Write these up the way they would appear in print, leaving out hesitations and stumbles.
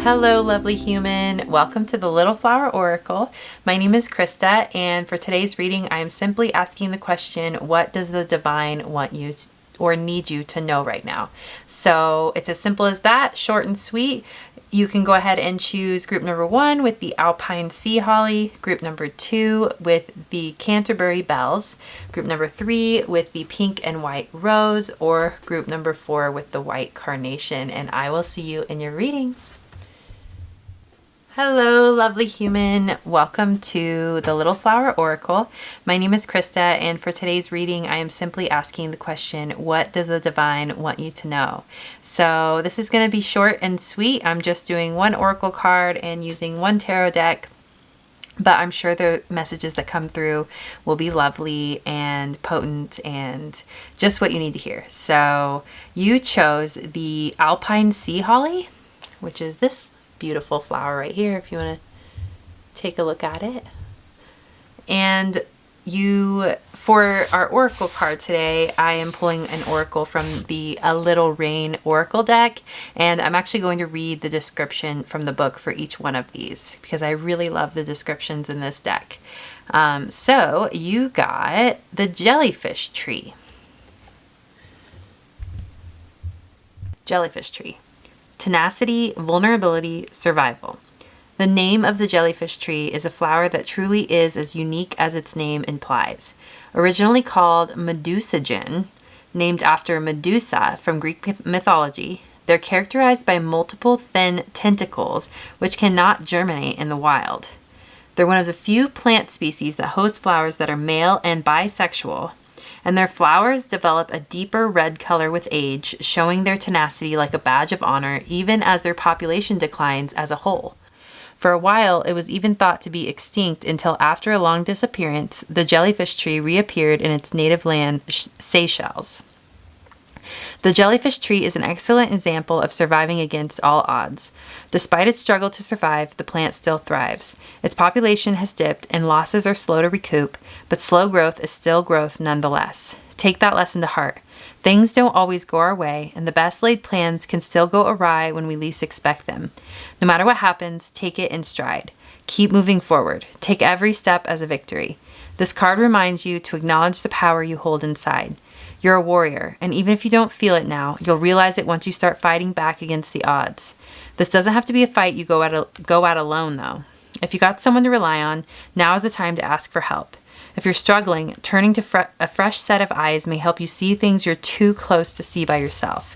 Hello, lovely human. Welcome to the Little Flower Oracle. My name is Krista, and for today's reading, I am simply asking the question, what does the divine want you to, or need you to know right now? So it's as simple as that, short and sweet. You can go ahead and choose group number 1 with the Alpine sea holly, group number 2 with the Canterbury bells, group number 3 with the pink and white rose, or group number 4 with the white carnation. And I will see you in your reading. Hello, lovely human. Welcome to the Little Flower Oracle. My name is Krista, and for today's reading, I am simply asking the question, what does the divine want you to know? So this is going to be short and sweet. I'm just doing one oracle card and using one tarot deck, but I'm sure the messages that come through will be lovely and potent and just what you need to hear. So you chose the Alpine sea holly, which is this beautiful flower right here if you want to take a look at it. And for our oracle card today, I am pulling an oracle from the A Little Rain oracle deck, and I'm actually going to read the description from the book for each one of these because I really love the descriptions in this deck. So you got the jellyfish tree. Jellyfish tree. Tenacity, vulnerability, survival. The name of the jellyfish tree is a flower that truly is as unique as its name implies. Originally called Medusagen, named after Medusa from Greek mythology, they're characterized by multiple thin tentacles which cannot germinate in the wild. They're one of the few plant species that host flowers that are male and bisexual, and their flowers develop a deeper red color with age, showing their tenacity like a badge of honor even as their population declines as a whole. For a while, it was even thought to be extinct until after a long disappearance, the jellyfish tree reappeared in its native land, Seychelles. The jellyfish tree is an excellent example of surviving against all odds. Despite its struggle to survive, the plant still thrives. Its population has dipped and losses are slow to recoup, but slow growth is still growth nonetheless. Take that lesson to heart. Things don't always go our way, and the best laid plans can still go awry when we least expect them. No matter what happens, take it in stride. Keep moving forward. Take every step as a victory. This card reminds you to acknowledge the power you hold inside. You're a warrior, and even if you don't feel it now, you'll realize it once you start fighting back against the odds. This doesn't have to be a fight you go at alone, though. If you got someone to rely on, now is the time to ask for help. If you're struggling, turning to a fresh set of eyes may help you see things you're too close to see by yourself.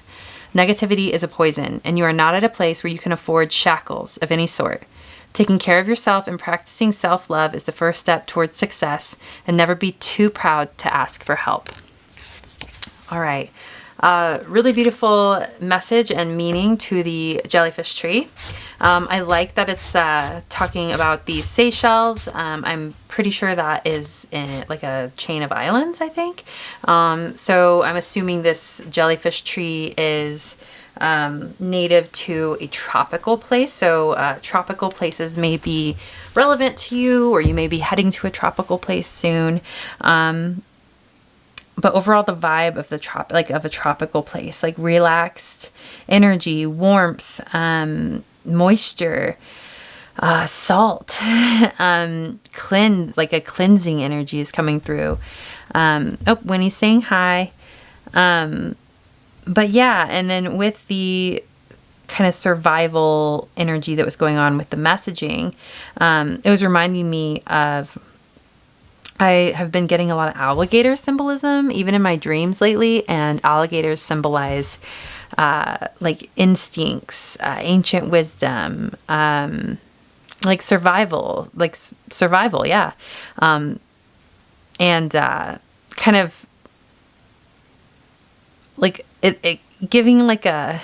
Negativity is a poison, and you are not at a place where you can afford shackles of any sort. Taking care of yourself and practicing self-love is the first step towards success, and never be too proud to ask for help. All right, really beautiful message and meaning to the jellyfish tree. I like that it's talking about the Seychelles. I'm pretty sure that is like a chain of islands, I think. So I'm assuming this jellyfish tree is native to a tropical place. So tropical places may be relevant to you, or you may be heading to a tropical place soon. But overall, the vibe of of a tropical place, like relaxed energy, warmth, moisture, salt, like a cleansing energy is coming through. Winnie's saying hi. But yeah, and then with the kind of survival energy that was going on with the messaging, it was reminding me of, I have been getting a lot of alligator symbolism, even in my dreams lately, and alligators symbolize like instincts, ancient wisdom, like survival, yeah. And kind of like it giving like a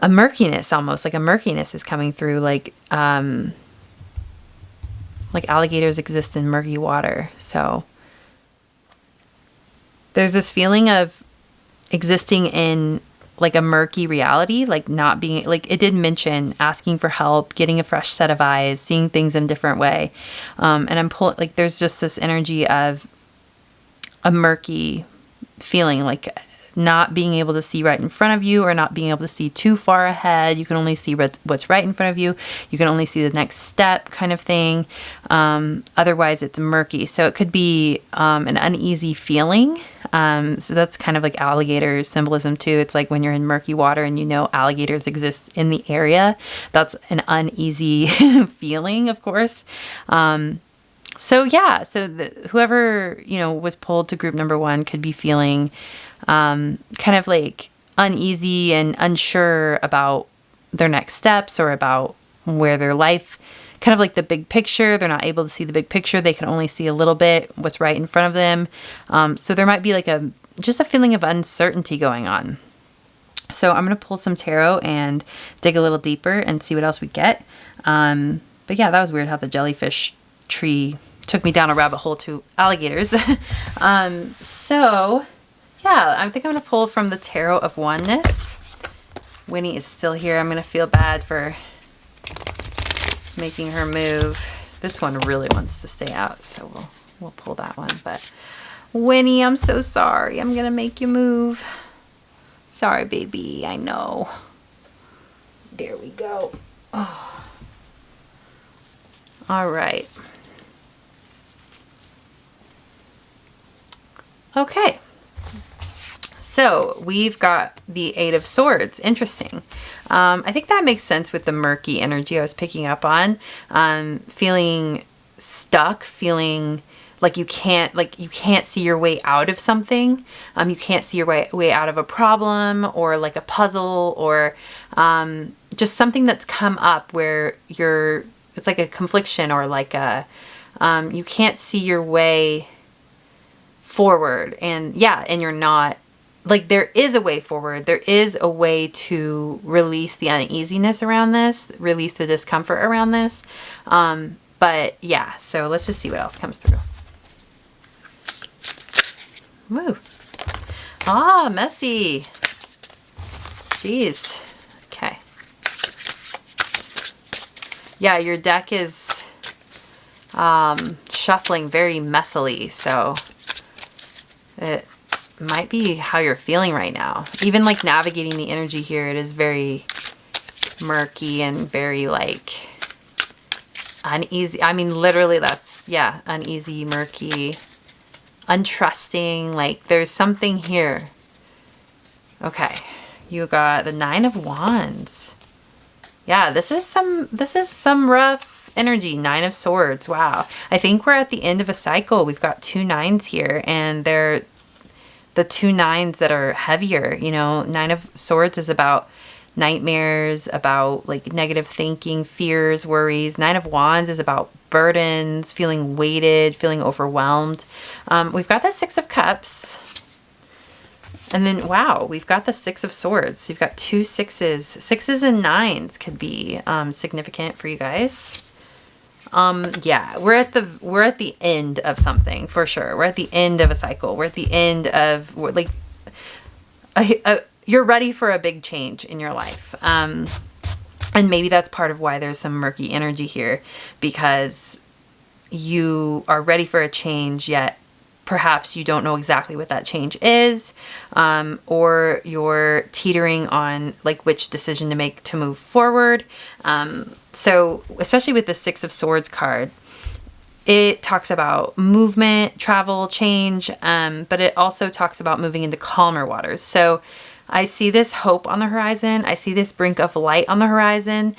murkiness, almost like a murkiness is coming through, like alligators exist in murky water. So there's this feeling of existing in like a murky reality, like not being, like it did mention asking for help, getting a fresh set of eyes, seeing things in a different way. And I'm pulling, like, there's just this energy of a murky feeling, like not being able to see right in front of you or not being able to see too far ahead. You can only see what's right in front of you. You can only see the next step kind of thing. Otherwise, it's murky. So it could be an uneasy feeling. So that's kind of like alligator symbolism too. It's like when you're in murky water and you know alligators exist in the area. That's an uneasy feeling, of course. So yeah, so whoever, was pulled to group number 1 could be feeling kind of like uneasy and unsure about their next steps or about where their life, kind of like the big picture. They're not able to see the big picture. They can only see a little bit what's right in front of them. So there might be like just a feeling of uncertainty going on. So I'm going to pull some tarot and dig a little deeper and see what else we get. But yeah, that was weird how the jellyfish tree took me down a rabbit hole to alligators. So yeah, I think I'm going to pull from the Tarot of Oneness. Winnie is still here. I'm going to feel bad for making her move. This one really wants to stay out, so we'll pull that one. But Winnie, I'm so sorry. I'm going to make you move. Sorry, baby. I know. There we go. Oh. All right. Okay. So we've got the Eight of Swords. Interesting. I think that makes sense with the murky energy I was picking up on. Feeling stuck, feeling like you can't see your way out of something. You can't see your way out of a problem or like a puzzle or just something that's come up where it's like a confliction or like you can't see your way forward. And you're not, like, there is a way forward. There is a way to release the uneasiness around this, release the discomfort around this. But yeah, so let's just see what else comes through. Woo. Ah, messy. Jeez. Okay. Yeah, your deck is shuffling very messily, so it might be how you're feeling right now. Even like navigating the energy here, it is very murky and very like uneasy. I mean, literally that's, yeah, uneasy, murky, untrusting. Like there's something here. Okay. You got the Nine of Wands. Yeah, this is some rough energy. Nine of Swords. Wow. I think we're at the end of a cycle. We've got 2 9s here, and they're the 2 9s that are heavier. Nine of Swords is about nightmares, about like negative thinking, fears, worries. Nine of Wands is about burdens, feeling weighted, feeling overwhelmed. We've got the 6 of Cups. And then, wow, we've got the 6 of Swords. You've got 2 6s. 6s and 9s could be significant for you guys. Yeah, we're at the end of something for sure. We're at the end of a cycle. We're at the end of like you're ready for a big change in your life. And maybe that's part of why there's some murky energy here, because you are ready for a change, yet perhaps you don't know exactly what that change is, or you're teetering on like which decision to make to move forward. So especially with the 6 of Swords card, it talks about movement, travel, change, but it also talks about moving into calmer waters. So I see this hope on the horizon. I see this brink of light on the horizon.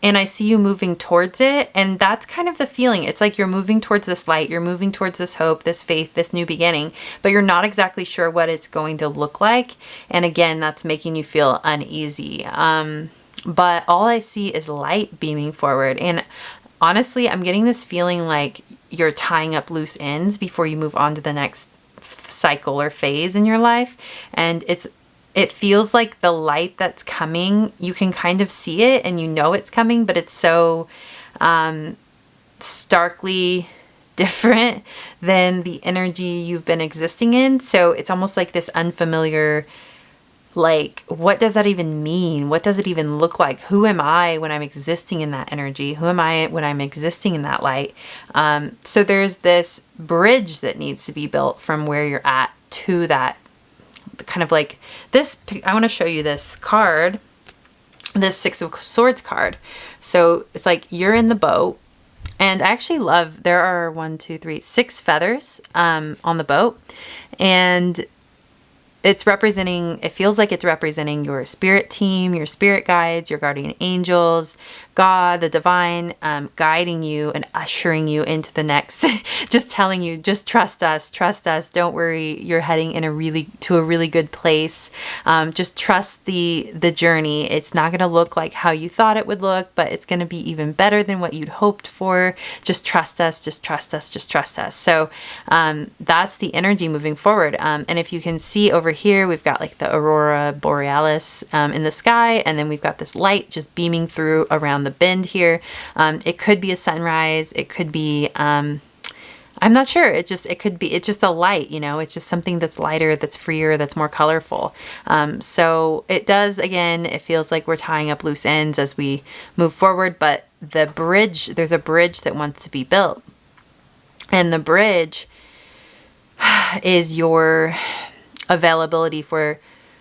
And I see you moving towards it. And that's kind of the feeling. It's like you're moving towards this light. You're moving towards this hope, this faith, this new beginning. But you're not exactly sure what it's going to look like. And again, that's making you feel uneasy. But all I see is light beaming forward. And honestly, I'm getting this feeling like you're tying up loose ends before you move on to the next cycle or phase in your life. And it feels like the light that's coming, you can kind of see it and you know it's coming, but it's so starkly different than the energy you've been existing in. So it's almost like this unfamiliar, like, what does that even mean? What does it even look like? Who am I when I'm existing in that energy? Who am I when I'm existing in that light? So there's this bridge that needs to be built from where you're at to that kind of like this. I want to show you this card, this Six of Swords card. So it's like you're in the boat, and I actually love, there are 6 feathers on the boat, and it's representing, it feels like it's representing your spirit team, your spirit guides, your guardian angels, God, the divine, guiding you and ushering you into the next, just telling you, just trust us, don't worry, you're heading in to a really good place. Just trust the journey. It's not going to look like how you thought it would look, but it's going to be even better than what you'd hoped for. Just trust us, just trust us, just trust us. So that's the energy moving forward. And if you can see over here, we've got like the aurora borealis in the sky, and then we've got this light just beaming through around the bend here. It could be a sunrise. It could be, I'm not sure. It's just a light, you know, it's just something that's lighter, that's freer, that's more colorful. So it does, again, it feels like we're tying up loose ends as we move forward, but there's a bridge that wants to be built. And the bridge is your availability for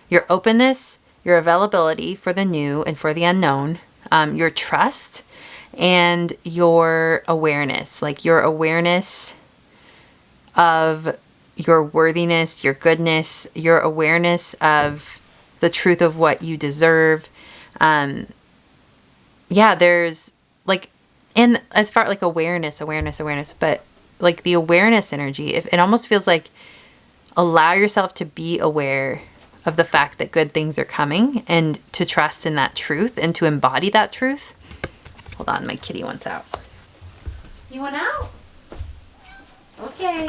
your openness, your availability for the new and for the unknown, your trust, and your awareness, like your awareness of your worthiness, your goodness, your awareness of the truth of what you deserve. There's like, and as far like awareness, but like the awareness energy, if it almost feels like allow yourself to be aware of the fact that good things are coming and to trust in that truth and to embody that truth. Hold on, my kitty wants out. You want out? Okay.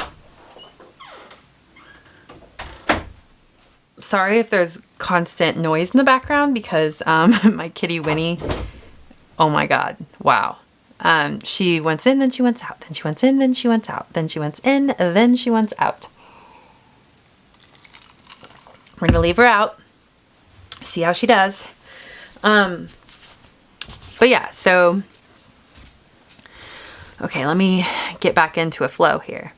Sorry if there's constant noise in the background because my kitty Winnie, oh my God, wow. She wants in, then she wants out, then she wants in, then she wants out, then she wants in, then she wants out. We're going to leave her out. See how she does. But yeah, so, okay, let me get back into a flow here.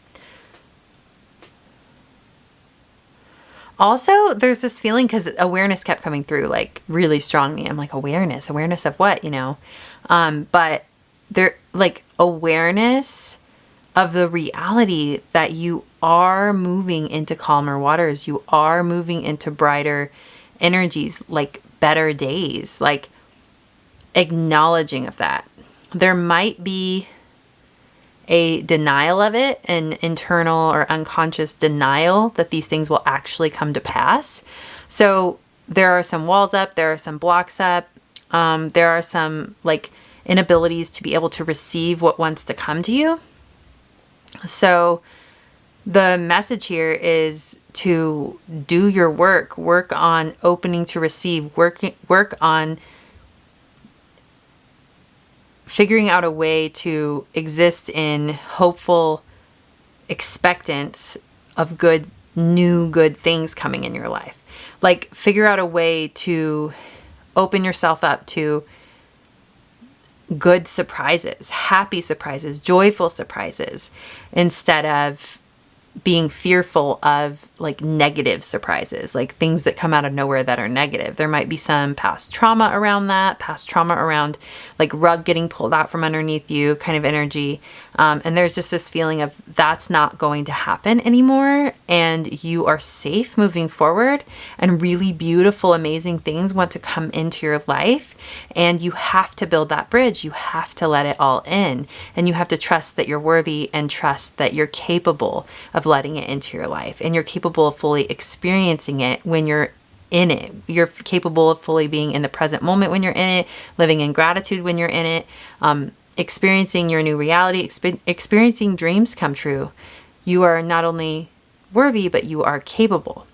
Also, there's this feeling, because awareness kept coming through like really strongly. I'm like, awareness of what, you know? But there, like, awareness of the reality that you are moving into calmer waters. You are moving into brighter energies, like better days, like acknowledging of that. There might be a denial of it, an internal or unconscious denial that these things will actually come to pass. So there are some walls up, there are some blocks up, there are some like inabilities to be able to receive what wants to come to you. So the message here is to do your work on opening to receive, work on figuring out a way to exist in hopeful expectance of good things coming in your life. Like, figure out a way to open yourself up to good surprises, happy surprises, joyful surprises, instead of being fearful of like negative surprises, like things that come out of nowhere that are negative. There might be some past trauma around like rug getting pulled out from underneath you kind of energy. And there's just this feeling of that's not going to happen anymore. And you are safe moving forward, and really beautiful, amazing things want to come into your life. And you have to build that bridge. You have to let it all in, and you have to trust that you're worthy and trust that you're capable of letting it into your life, and you're capable of fully experiencing it when you're in it. You're capable of fully being in the present moment when you're in it, living in gratitude when you're in it, experiencing your new reality, experiencing dreams come true. You are not only worthy, but you are capable.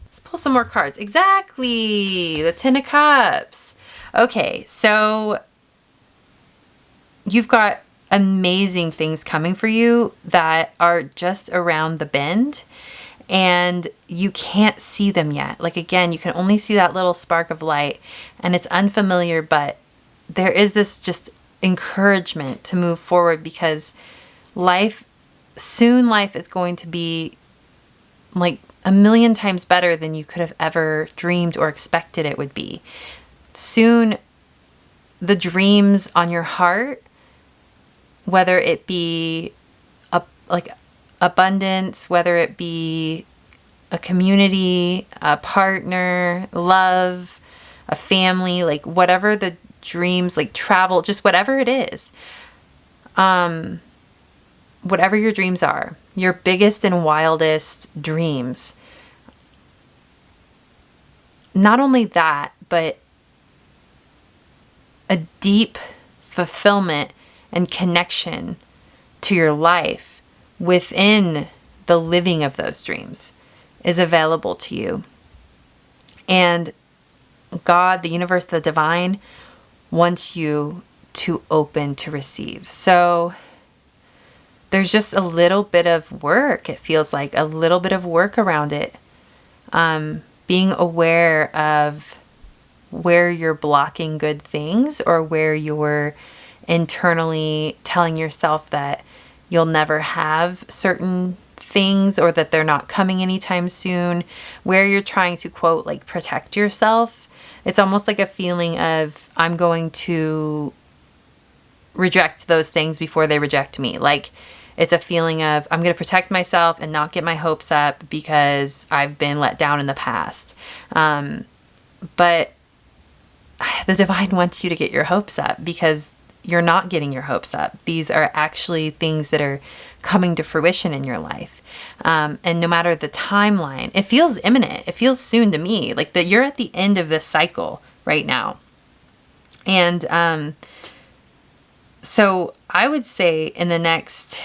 Let's pull some more cards. Exactly, the Ten of Cups. Okay, so you've got amazing things coming for you that are just around the bend, and you can't see them yet. Like, again, you can only see that little spark of light, and it's unfamiliar, but there is this just encouragement to move forward, because life is going to be like a million times better than you could have ever dreamed or expected it would be. Soon, the dreams on your heart, whether it be like abundance, whether it be a community, a partner, love, a family, like whatever the dreams, like travel, just whatever it is, whatever your dreams are, your biggest and wildest dreams. Not only that, but a deep fulfillment and connection to your life within the living of those dreams is available to you. And God, the universe, the divine, wants you to open to receive. So there's just a little bit of work. It feels like a little bit of work around it. Being aware of where you're blocking good things, or where you're internally telling yourself that you'll never have certain things, or that they're not coming anytime soon, where you're trying to, quote, like protect yourself. It's almost like a feeling of, I'm going to reject those things before they reject me. Like, it's a feeling of, I'm going to protect myself and not get my hopes up because I've been let down in the past. But the divine wants you to get your hopes up, because you're not getting your hopes up. These are actually things that are coming to fruition in your life. And no matter the timeline, it feels imminent. It feels soon to me, like that you're at the end of this cycle right now. And so I would say in the next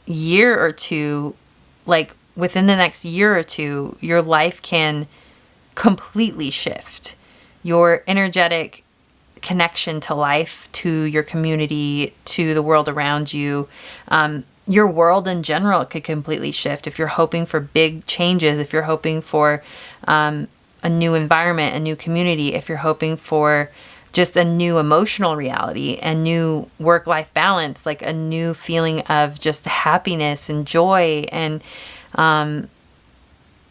year or two, like within the next year or two, your life can completely shift. Your energetic connection to life, to your community, to the world around you, your world in general could completely shift. If you're hoping for big changes, if you're hoping for a new environment, a new community, if you're hoping for just a new emotional reality, a new work-life balance, like a new feeling of just happiness and joy, and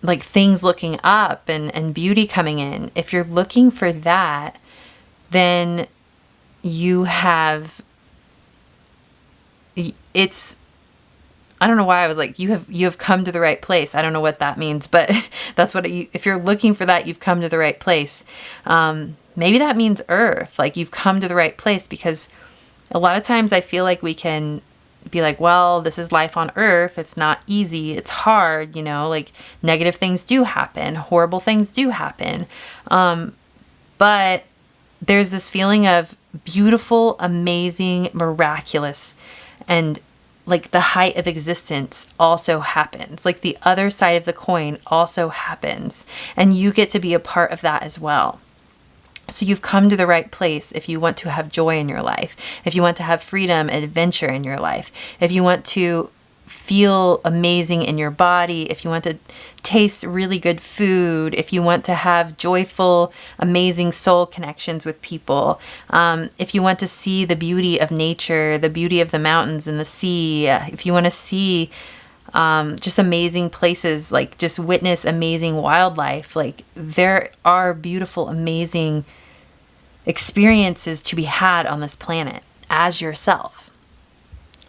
like things looking up and beauty coming in. If you're looking for that, then you have, it's, I don't know why I was like, you have come to the right place. I don't know what that means, but that's what if you're looking for that, you've come to the right place. Maybe that means Earth, like you've come to the right place, because a lot of times I feel like we can be like, well, this is life on Earth. It's not easy. It's hard, like negative things do happen. Horrible things do happen. But there's this feeling of beautiful, amazing, miraculous, and like the height of existence also happens. Like the other side of the coin also happens. And you get to be a part of that as well. So you've come to the right place if you want to have joy in your life, if you want to have freedom and adventure in your life, if you want to feel amazing in your body, if you want to taste really good food, if you want to have joyful, amazing soul connections with people, if you want to see the beauty of nature, the beauty of the mountains and the sea, if you want to see just amazing places, like just witness amazing wildlife, like there are beautiful, amazing experiences to be had on this planet as yourself.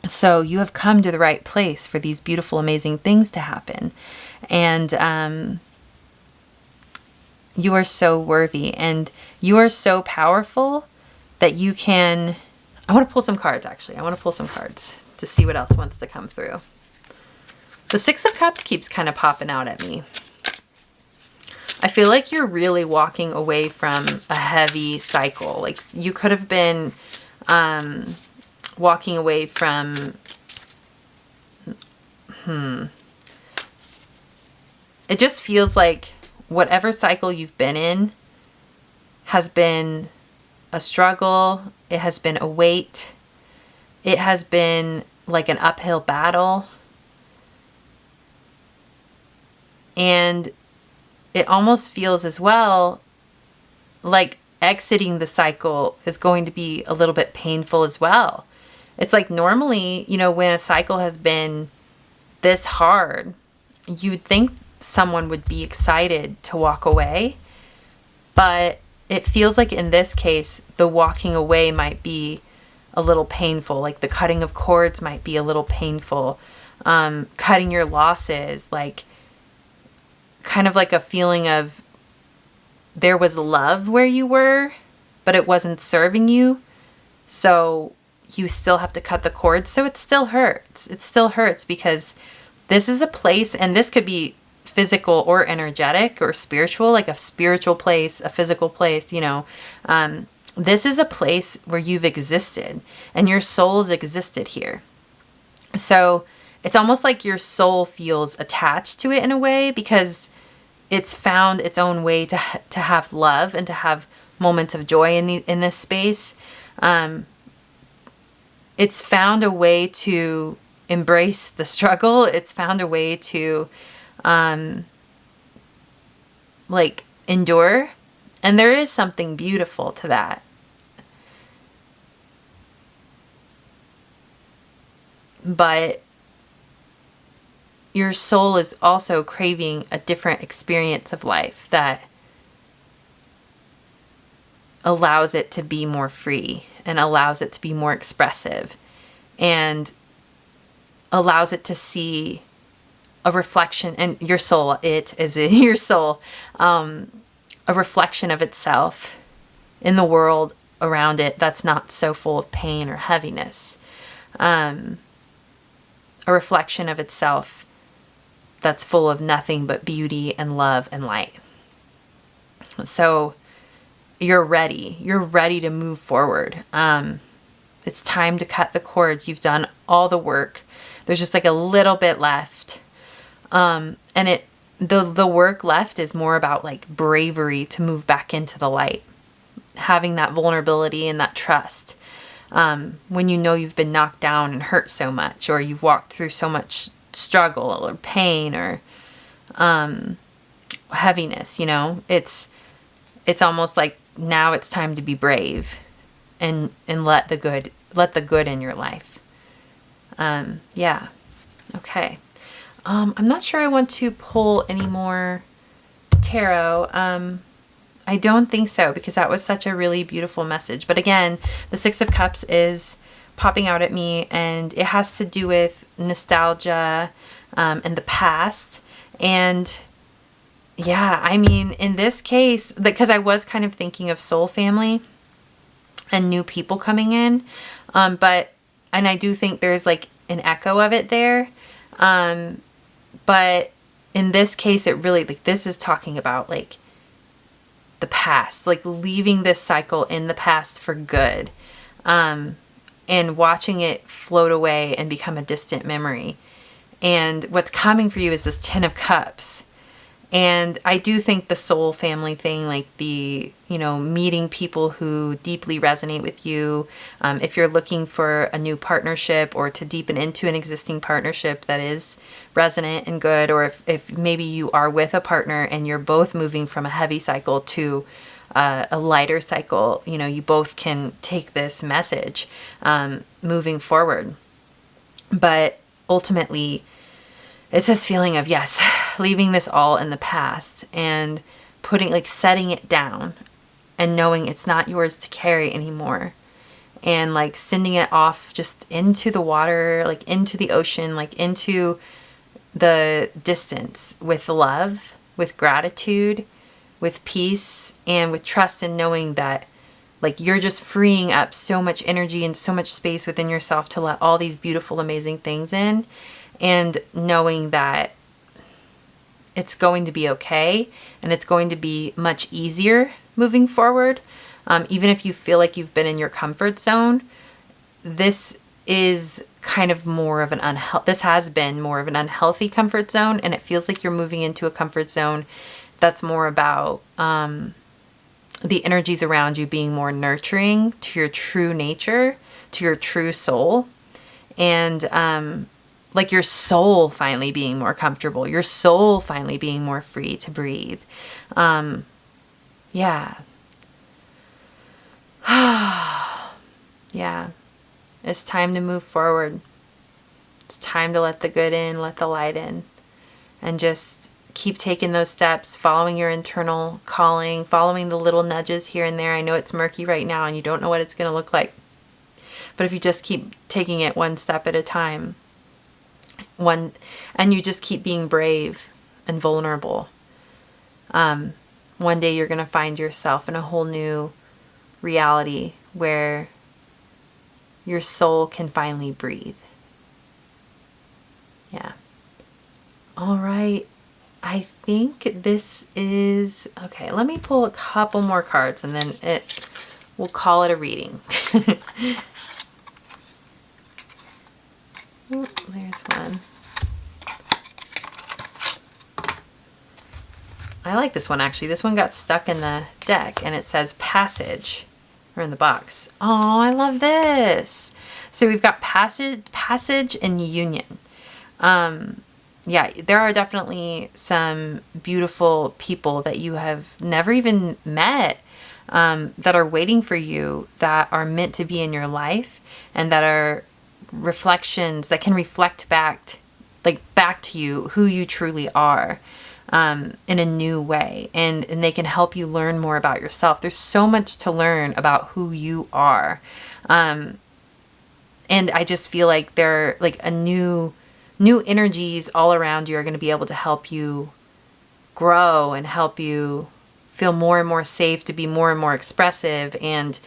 So you have come to the right place for these beautiful, amazing things to happen. And you are so worthy, and you are so powerful that you can, I want to pull some cards actually. I want to pull some cards to see what else wants to come through. The Six of Cups keeps kind of popping out at me. I feel like you're really walking away from a heavy cycle. Like you could have been walking away from, it just feels like whatever cycle you've been in has been a struggle. It has been a weight. It has been like an uphill battle. And it almost feels as well like exiting the cycle is going to be a little bit painful as well. It's like normally, when a cycle has been this hard, you'd think someone would be excited to walk away, but it feels like in this case, the walking away might be a little painful. Like the cutting of cords might be a little painful. Cutting your losses, like kind of like a feeling of there was love where you were, but it wasn't serving you. So you still have to cut the cords. So it still hurts. It still hurts because this is a place, and this could be physical or energetic or spiritual, like a spiritual place, a physical place, this is a place where you've existed and your soul's existed here. So it's almost like your soul feels attached to it in a way because it's found its own way to have love and to have moments of joy in this space. It's found a way to embrace the struggle. It's found a way to endure. And there is something beautiful to that. But your soul is also craving a different experience of life that allows it to be more free and allows it to be more expressive and allows it to see a reflection, and your soul, your soul, a reflection of itself in the world around it that's not so full of pain or heaviness. A reflection of itself that's full of nothing but beauty and love and light. So you're ready. You're ready to move forward. It's time to cut the cords. You've done all the work. There's just like a little bit left. And the work left is more about like bravery to move back into the light, having that vulnerability and that trust. When you know you've been knocked down and hurt so much, or you've walked through so much struggle or pain or heaviness, it's almost like now it's time to be brave and let the good in your life. Yeah. Okay. I'm not sure I want to pull any more tarot. I don't think so, because that was such a really beautiful message. But again, the Six of Cups is popping out at me, and it has to do with nostalgia and the past. And yeah, I mean, in this case, because I was kind of thinking of soul family and new people coming in. And I do think there's like an echo of it there. But in this case, it really, like, this is talking about like the past, like leaving this cycle in the past for good, and watching it float away and become a distant memory. And what's coming for you is this Ten of Cups. And I do think the soul family thing, like the, meeting people who deeply resonate with you, if you're looking for a new partnership or to deepen into an existing partnership that is resonant and good, or if maybe you are with a partner and you're both moving from a heavy cycle to a lighter cycle, you both can take this message moving forward. But ultimately, it's this feeling of, yes, leaving this all in the past and setting it down and knowing it's not yours to carry anymore, and like sending it off just into the water, like into the ocean, like into the distance with love, with gratitude, with peace, and with trust, and knowing that like you're just freeing up so much energy and so much space within yourself to let all these beautiful, amazing things in. And knowing that it's going to be okay, and it's going to be much easier moving forward. Even if you feel like you've been in your comfort zone, this is kind of more of this has been more of an unhealthy comfort zone, and it feels like you're moving into a comfort zone that's more about the energies around you being more nurturing to your true nature, to your true soul, and like your soul finally being more comfortable, your soul finally being more free to breathe. Yeah. Yeah. It's time to move forward. It's time to let the good in, let the light in, and just keep taking those steps, following your internal calling, following the little nudges here and there. I know it's murky right now and you don't know what it's going to look like. But if you just keep taking it one step at a time, and you just keep being brave and vulnerable, one day you're going to find yourself in a whole new reality where your soul can finally breathe. Yeah. All right. I think this is okay. Let me pull a couple more cards and then we'll call it a reading. Oh, there's one. I like this one actually. This one got stuck in the deck and it says passage, or in the box. Oh, I love this. So we've got passage and union. Yeah, there are definitely some beautiful people that you have never even met, that are waiting for you, that are meant to be in your life, and that are reflections that can reflect back to you who you truly are, in a new way, and they can help you learn more about yourself. There's so much to learn about who you are, and I just feel like they're like a new energies all around you are going to be able to help you grow and help you feel more and more safe to be more and more expressive, and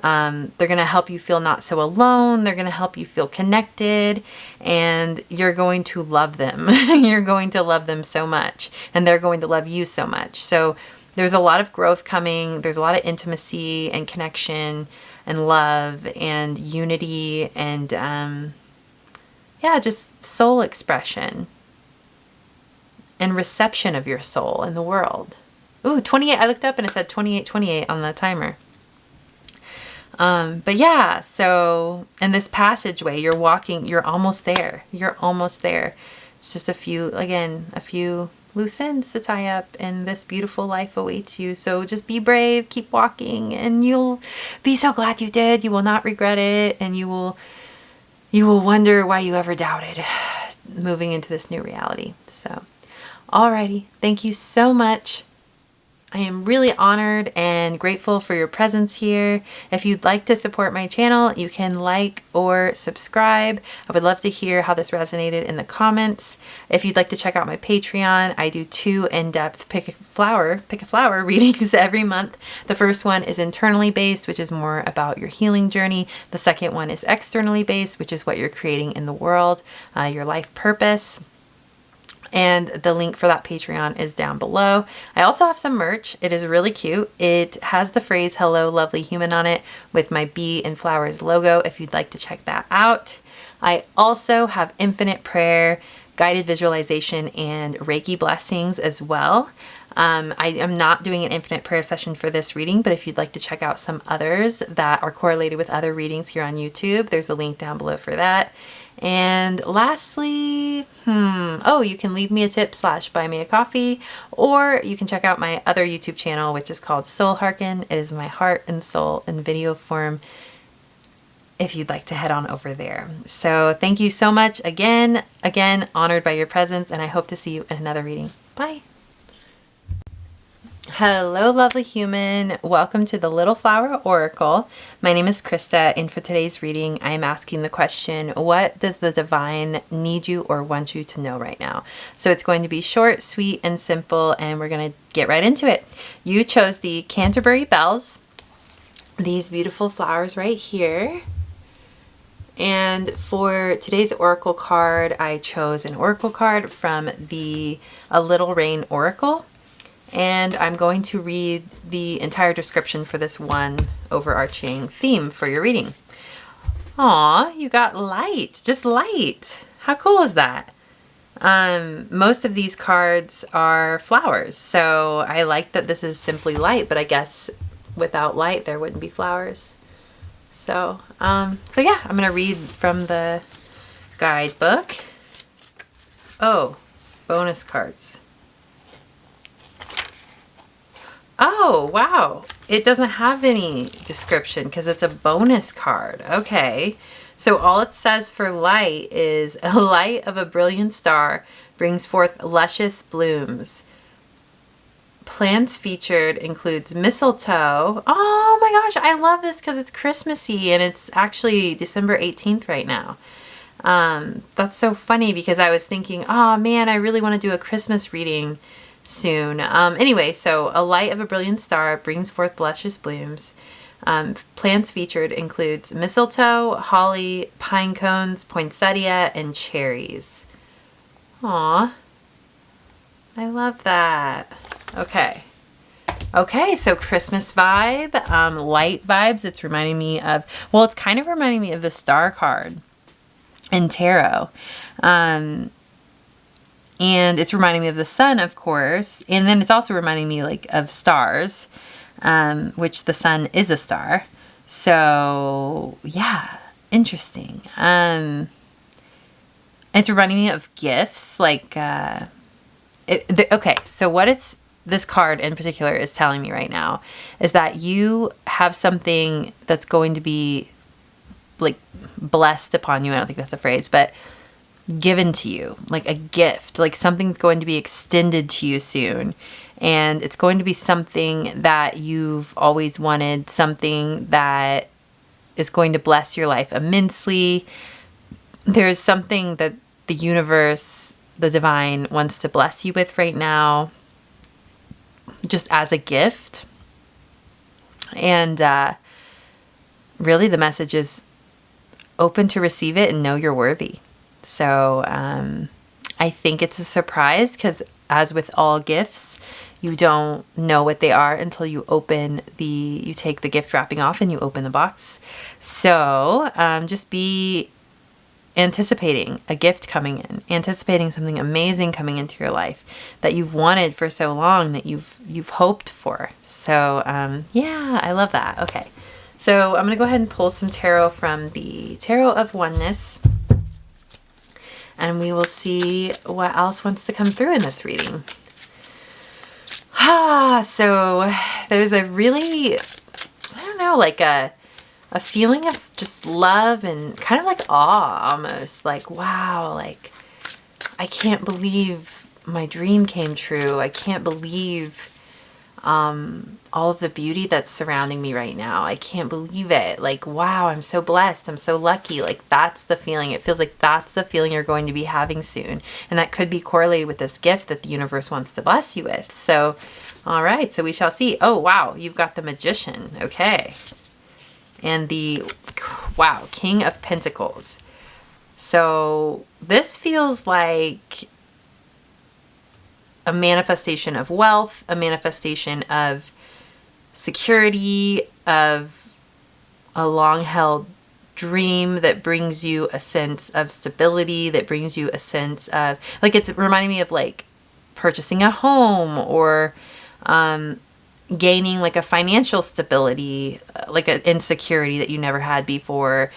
they're going to help you feel not so alone. They're going to help you feel connected, and you're going to love them. You're going to love them so much, and they're going to love you so much. So there's a lot of growth coming. There's a lot of intimacy and connection and love and unity and, yeah, just soul expression and reception of your soul in the world. Ooh, 28. I looked up and it said 28 on the timer. But yeah, so in this passageway, you're walking, you're almost there. You're almost there. It's just a few loose ends to tie up, and this beautiful life awaits you. So just be brave, keep walking, and you'll be so glad you did. You will not regret it, and you will wonder why you ever doubted moving into this new reality. So, alrighty. Thank you so much. I am really honored and grateful for your presence here. If you'd like to support my channel, you can like or subscribe. I would love to hear how this resonated in the comments. If you'd like to check out my Patreon, I do 2 in-depth pick a flower readings every month. The first one is internally based, which is more about your healing journey. The second one is externally based, which is what you're creating in the world, your life purpose. And the link for that Patreon is down below. I also have some merch. It is really cute. It has the phrase "Hello, lovely human" on it with my bee and flowers logo if you'd like to check that out. I also have infinite prayer, guided visualization, and Reiki blessings as well. I am not doing an infinite prayer session for this reading, but if you'd like to check out some others that are correlated with other readings here on YouTube, there's a link down below for that. And lastly, you can leave me a tip / buy me a coffee, or you can check out my other YouTube channel, which is called Soul Hearken. It is my heart and soul in video form, if you'd like to head on over there. So thank you so much again, honored by your presence, and I hope to see you in another reading. Bye. Hello, lovely human. Welcome to the Little Flower Oracle. My name is Krista, and for today's reading, I am asking the question, what does the divine need you or want you to know right now? So it's going to be short, sweet, and simple, and we're going to get right into it. You chose the Canterbury bells, these beautiful flowers right here. And for today's oracle card, I chose an oracle card from the A Little Rain Oracle. And I'm going to read the entire description for this one overarching theme for your reading. Aw, you got light, just light. How cool is that? Most of these cards are flowers, so I like that this is simply light, but I guess without light there wouldn't be flowers. So yeah, I'm gonna read from the guidebook. Oh, bonus cards. Oh, wow. It doesn't have any description because it's a bonus card. Okay. So all it says for light is a light of a brilliant star brings forth luscious blooms. Plants featured includes mistletoe. Oh my gosh, I love this because it's Christmassy and it's actually December 18th right now. That's so funny because I was thinking, oh man, I really want to do a Christmas reading soon. Anyway, so a light of a brilliant star brings forth luscious blooms. Plants featured includes mistletoe, holly, pine cones, poinsettia, and cherries. Aw, I love that. Okay, so Christmas vibe, light vibes. It's reminding me of, well, it's kind of reminding me of the star card in tarot. And it's reminding me of the sun, of course. And then it's also reminding me like of stars, which the sun is a star. So yeah, interesting. It's reminding me of gifts, like, okay, so what it's, this card in particular is telling me right now is that you have something that's going to be like blessed upon you. I don't think that's a phrase, but given to you, like a gift, like something's going to be extended to you soon. And it's going to be something that you've always wanted, something that is going to bless your life immensely. There's something that the universe, the divine, wants to bless you with right now, just as a gift. And really the message is open to receive it and know you're worthy. So I think it's a surprise because as with all gifts, you don't know what they are until you you take the gift wrapping off and you open the box. So just be anticipating a gift coming in, anticipating something amazing coming into your life that you've wanted for so long, that you've hoped for. So yeah, I love that. Okay, so I'm gonna go ahead and pull some tarot from the Tarot of Oneness, and we will see what else wants to come through in this reading. So there's a really, I don't know, like a feeling of just love and kind of like awe almost, like, wow, like I can't believe my dream came true. I can't believe all of the beauty that's surrounding me right now. I can't believe it. Like, wow, I'm so blessed. I'm so lucky. Like, that's the feeling. It feels like that's the feeling you're going to be having soon. And that could be correlated with this gift that the universe wants to bless you with. So, all right, so we shall see. Oh, wow, you've got the Magician. Okay. And the, wow, King of Pentacles. So this feels like a manifestation of wealth, a manifestation of security, of a long-held dream that brings you a sense of stability, that brings you a sense of, like, it's reminding me of like purchasing a home or gaining like a financial stability, like an insecurity that you never had before.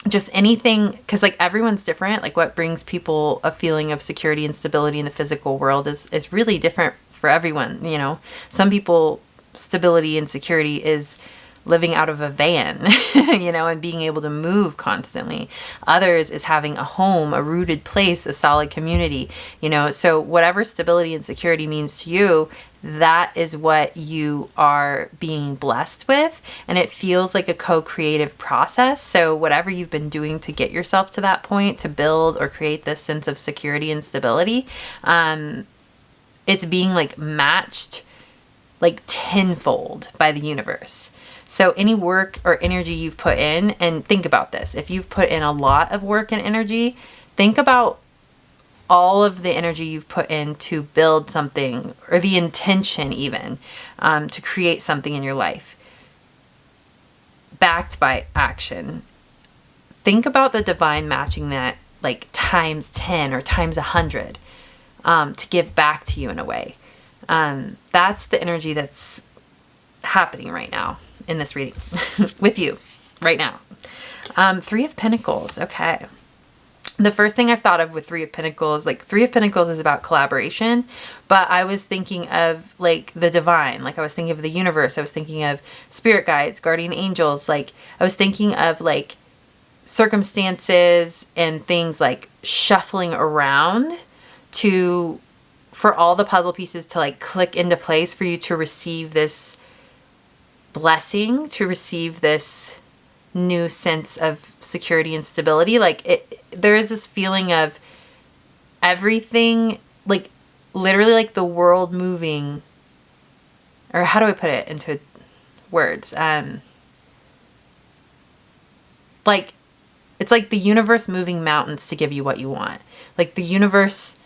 Just anything, because like everyone's different. Like what brings people a feeling of security and stability in the physical world is really different for everyone. You know, some people, stability and security is living out of a van, you know, and being able to move constantly. Others is having a home, a rooted place, a solid community, you know. So whatever stability and security means to you, that is what you are being blessed with. And it feels like a co-creative process. So whatever you've been doing to get yourself to that point, to build or create this sense of security and stability, it's being like matched like tenfold by the universe. So any work or energy you've put in, and think about this, if you've put in a lot of work and energy, think about all of the energy you've put in to build something, or the intention even, to create something in your life, backed by action. Think about the divine matching that like times 10 or times 100 to give back to you in a way. That's the energy that's happening right now in this reading with you right now. 3 of Pentacles. Okay. the first thing I've thought of with Three of Pentacles, like Three of Pentacles is about collaboration, but I was thinking of like the divine, like I was thinking of the universe, I was thinking of spirit guides, guardian angels, like I was thinking of like circumstances and things like shuffling around for all the puzzle pieces to like click into place for you to receive this blessing, to receive this new sense of security and stability. Like there is this feeling of everything, like literally like the world moving, or how do I put it into words? Like it's like the universe moving mountains to give you what you want. Like the universe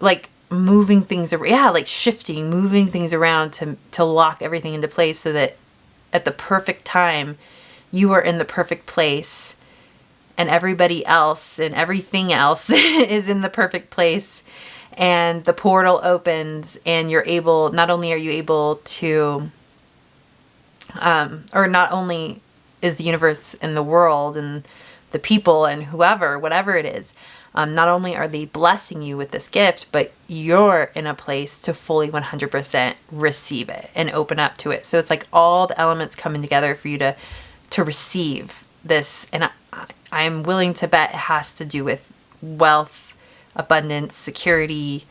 like moving things around, like shifting, moving things around to lock everything into place so that at the perfect time, you are in the perfect place and everybody else and everything else is in the perfect place, and the portal opens and you're able, not only are you able to, or not only is the universe and the world and the people and whatever it is, not only are they blessing you with this gift, but you're in a place to fully 100% receive it and open up to it. So it's like all the elements coming together for you to receive this. And I'm willing to bet it has to do with wealth, abundance, security,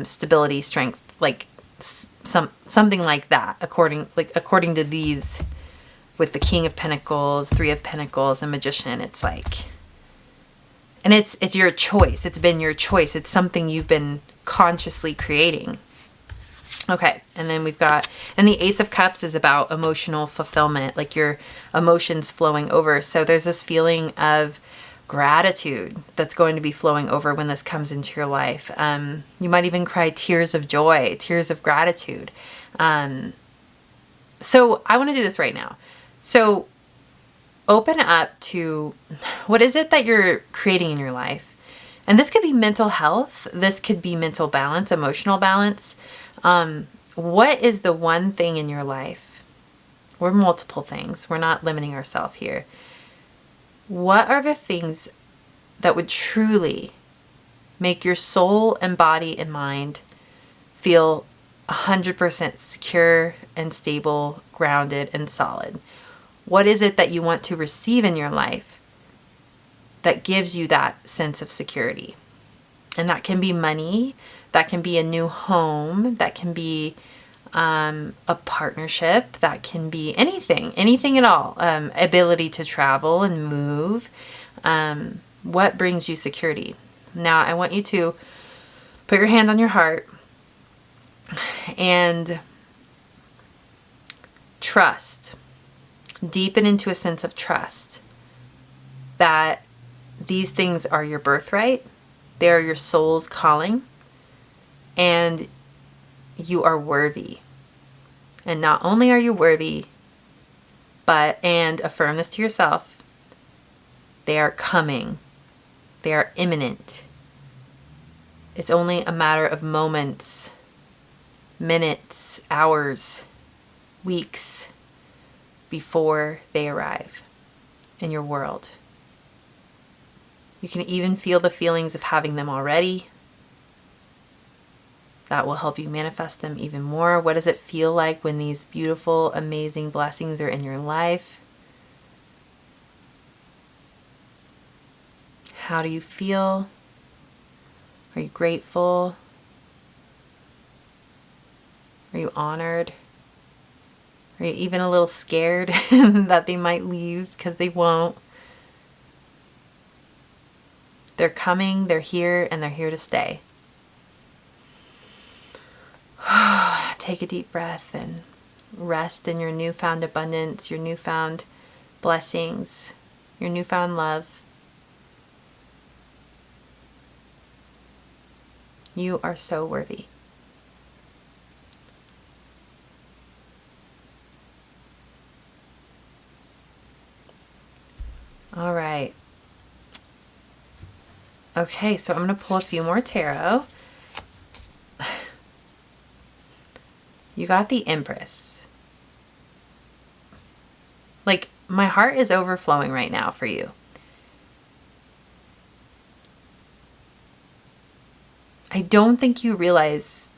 stability, strength, like something like that, according to these, with the King of Pentacles, Three of Pentacles, and Magician. It's like, and it's your choice. It's been your choice. It's something you've been consciously creating. Okay, and then we've got, and the Ace of Cups is about emotional fulfillment, like your emotions flowing over. So there's this feeling of gratitude that's going to be flowing over when this comes into your life. You might even cry tears of joy, tears of gratitude. So I want to do this right now. So open up to what is it that you're creating in your life. And this could be mental health. This could be mental balance, emotional balance. What is the one thing in your life, or multiple things? We're not limiting ourselves here. What are the things that would truly make your soul and body and mind feel 100% secure and stable, grounded and solid? What is it that you want to receive in your life that gives you that sense of security? And that can be money, that can be a new home, that can be a partnership, that can be anything at all. Ability to travel and move. What brings you security? Now, I want you to put your hand on your heart and trust. Deepen into a sense of trust that these things are your birthright. They are your soul's calling. And you are worthy. And not only are you worthy, and affirm this to yourself, they are coming. They are imminent. It's only a matter of moments, minutes, hours, weeks before they arrive in your world. You can even feel the feelings of having them already. That will help you manifest them even more. What does it feel like when these beautiful, amazing blessings are in your life? How do you feel? Are you grateful? Are you honored? Are you even a little scared that they might leave? Because they won't. They're coming, they're here, and they're here to stay. Take a deep breath and rest in your newfound abundance, your newfound blessings, your newfound love. You are so worthy. All right. Okay, so I'm going to pull a few more tarot. You got the Empress. Like, my heart is overflowing right now for you. I don't think you realize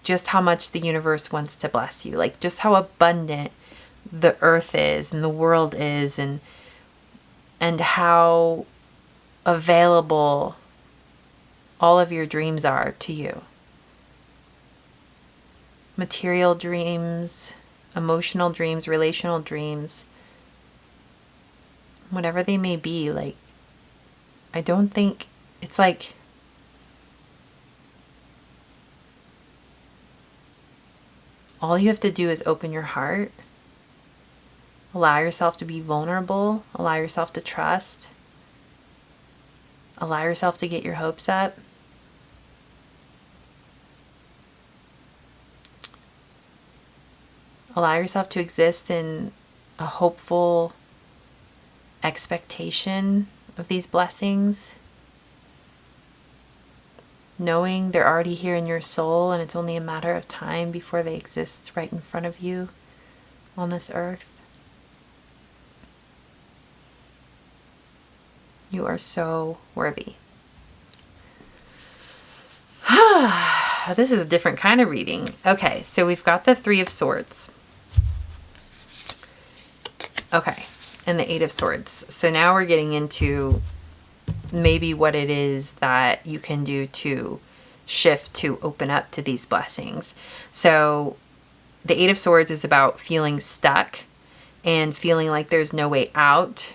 just how much the universe wants to bless you, like just how abundant the earth is and the world is, and how available all of your dreams are to you. Material dreams, emotional dreams, relational dreams, whatever they may be. Like, I don't think it's like, all you have to do is open your heart, allow yourself to be vulnerable, allow yourself to trust, allow yourself to get your hopes up. Allow yourself to exist in a hopeful expectation of these blessings, knowing they're already here in your soul and it's only a matter of time before they exist right in front of you on this earth. You are so worthy. This is a different kind of reading. Okay, so we've got the Three of Swords. Okay, and the Eight of Swords. So now we're getting into maybe what it is that you can do to shift, to open up to these blessings. So the Eight of Swords is about feeling stuck and feeling like there's no way out,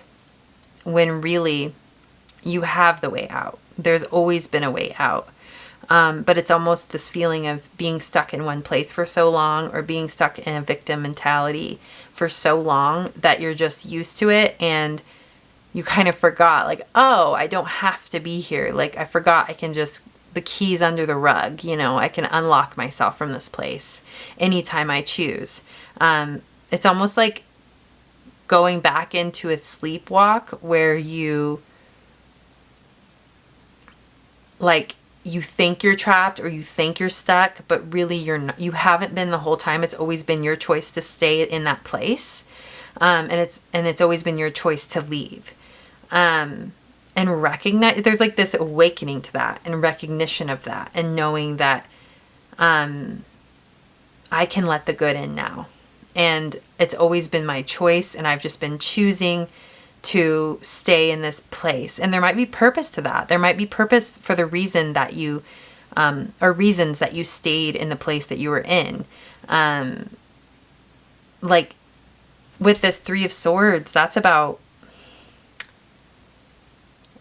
when really you have the way out. There's always been a way out. But it's almost this feeling of being stuck in one place for so long, or being stuck in a victim mentality for so long that you're just used to it, and you kind of forgot, like, oh, I don't have to be here. Like, I forgot I can just, the keys under the rug, you know, I can unlock myself from this place anytime I choose. It's almost like going back into a sleepwalk where you, like, you think you're trapped or you think you're stuck, but really you're not, you haven't been the whole time. It's always been your choice to stay in that place. And it's always been your choice to leave. And recognize, there's like this awakening to that and recognition of that, and knowing that, I can let the good in now. And it's always been my choice, and I've just been choosing to stay in this place. And there might be purpose to that. There might be purpose for the reason that you, or reasons that you stayed in the place that you were in. Like with this Three of Swords, that's about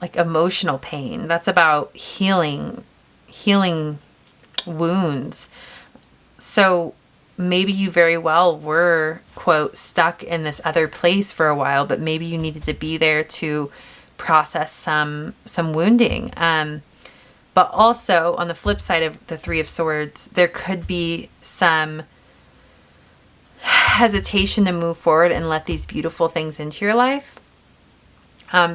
like emotional pain. That's about healing wounds. So maybe you very well were, quote, stuck in this other place for a while, but maybe you needed to be there to process some wounding. But also on the flip side of the Three of Swords, there could be some hesitation to move forward and let these beautiful things into your life,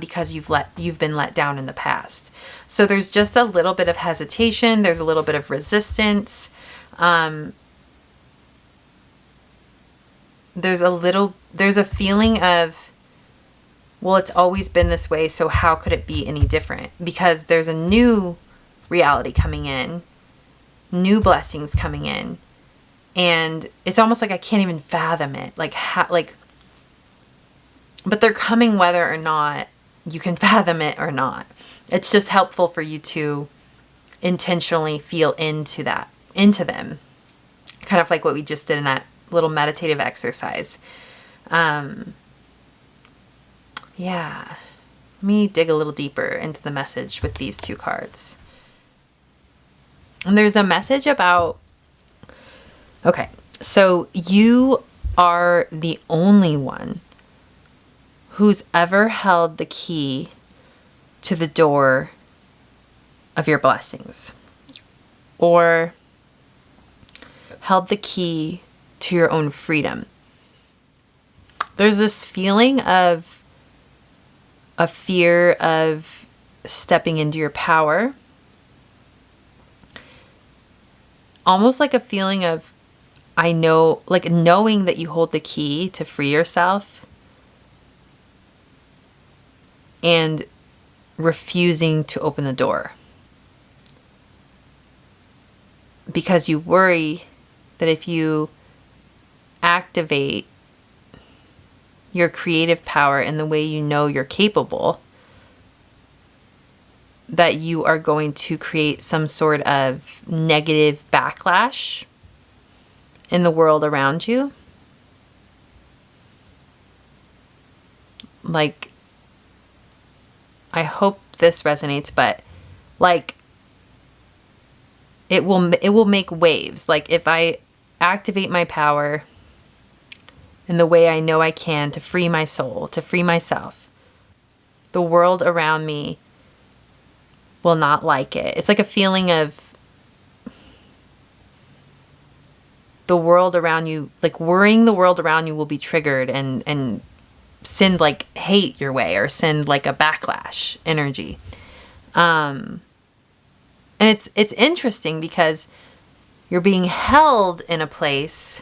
because you've been let down in the past. So there's just a little bit of hesitation. There's a little bit of resistance. There's a feeling of, well, it's always been this way, so how could it be any different? Because there's a new reality coming in, new blessings coming in, and it's almost like I can't even fathom it. But they're coming whether or not you can fathom it or not. It's just helpful for you to intentionally feel into them. Kind of like what we just did in that little meditative exercise. Yeah. Let me dig a little deeper into the message with these two cards. And there's a message about, okay, so you are the only one who's ever held the key to the door of your blessings, or held the key to your own freedom. There's this feeling of a fear of stepping into your power, almost like a feeling of, I know, like knowing that you hold the key to free yourself and refusing to open the door. because you worry that if you activate your creative power in the way you know you're capable, that you are going to create some sort of negative backlash in the world around you. Like, I hope this resonates, but like, it will make waves. Like, if I activate my power in the way I know I can to free my soul, to free myself, the world around me will not like it. It's like a feeling of the world around you, like worrying the world around you will be triggered and send like hate your way, or send like a backlash energy. And it's interesting because you're being held in a place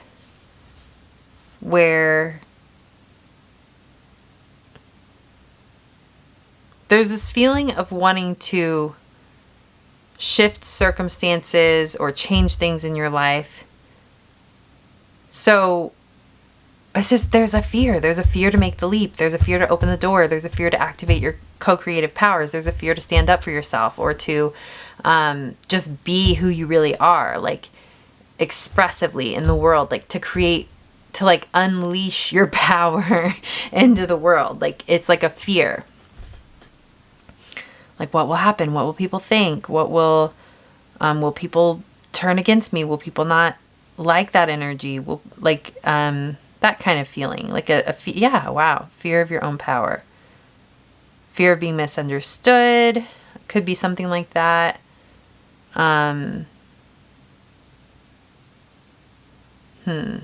where there's this feeling of wanting to shift circumstances or change things in your life. So it's just, there's a fear. There's a fear to make the leap. There's a fear to open the door. There's a fear to activate your co-creative powers. There's a fear to stand up for yourself, or to just be who you really are, like expressively in the world, like to create, to like unleash your power into the world. Like, it's like a fear. Like, what will happen? What will people think? What will people turn against me? Will people not like that energy? Will, like, that kind of feeling, like yeah, wow. Fear of your own power. Fear of being misunderstood. Could be something like that. Kind of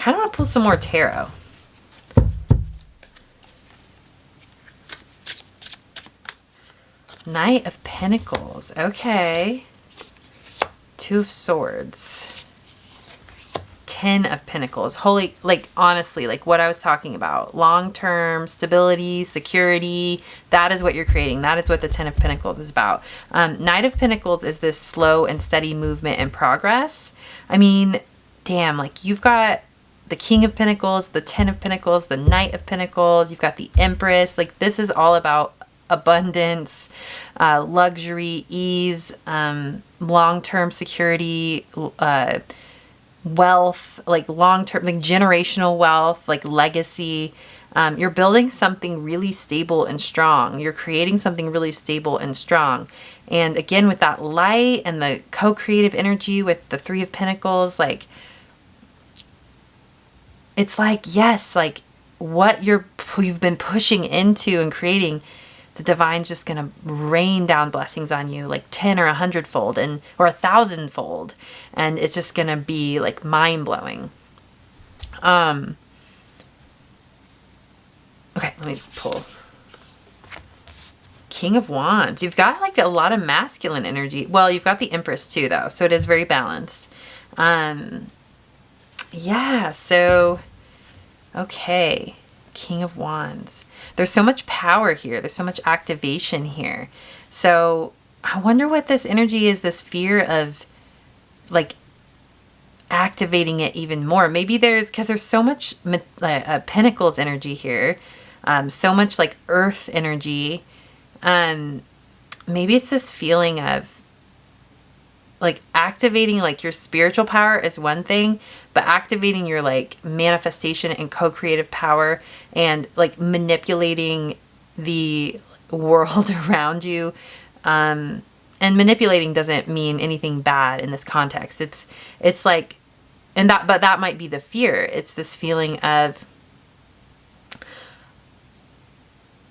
want to pull some more tarot. Knight of Pentacles. Okay. Two of Swords. Ten of Pentacles. Holy, like, honestly, like what I was talking about. Long-term stability, security. That is what you're creating. That is what the Ten of Pentacles is about. Knight of Pentacles is this slow and steady movement and progress. I mean, damn, like, you've got the King of Pentacles, the Ten of Pentacles, the Knight of Pentacles. You've got the Empress. Like, this is all about abundance, luxury, ease, long-term security, wealth, like long-term, like generational wealth, like legacy. You're building something really stable and strong. You're creating something really stable and strong. And again, with that light and the co-creative energy with the Three of Pentacles, like, it's like, yes, like what you've been pushing into and creating, the divine's just going to rain down blessings on you, like 10 or 100-fold, and or 1,000-fold. And it's just going to be like mind-blowing. Okay, let me pull. King of Wands. You've got like a lot of masculine energy. Well, you've got the Empress too, though. So it is very balanced. Yeah, so, okay. King of Wands. There's so much power here. There's so much activation here. So I wonder what this energy is, this fear of like activating it even more. Maybe because there's so much Pentacles energy here. So much like earth energy. Maybe it's this feeling of like activating like your spiritual power is one thing, but activating your like manifestation and co-creative power and like manipulating the world around you. And manipulating doesn't mean anything bad in this context. It's like, but that might be the fear. It's this feeling of,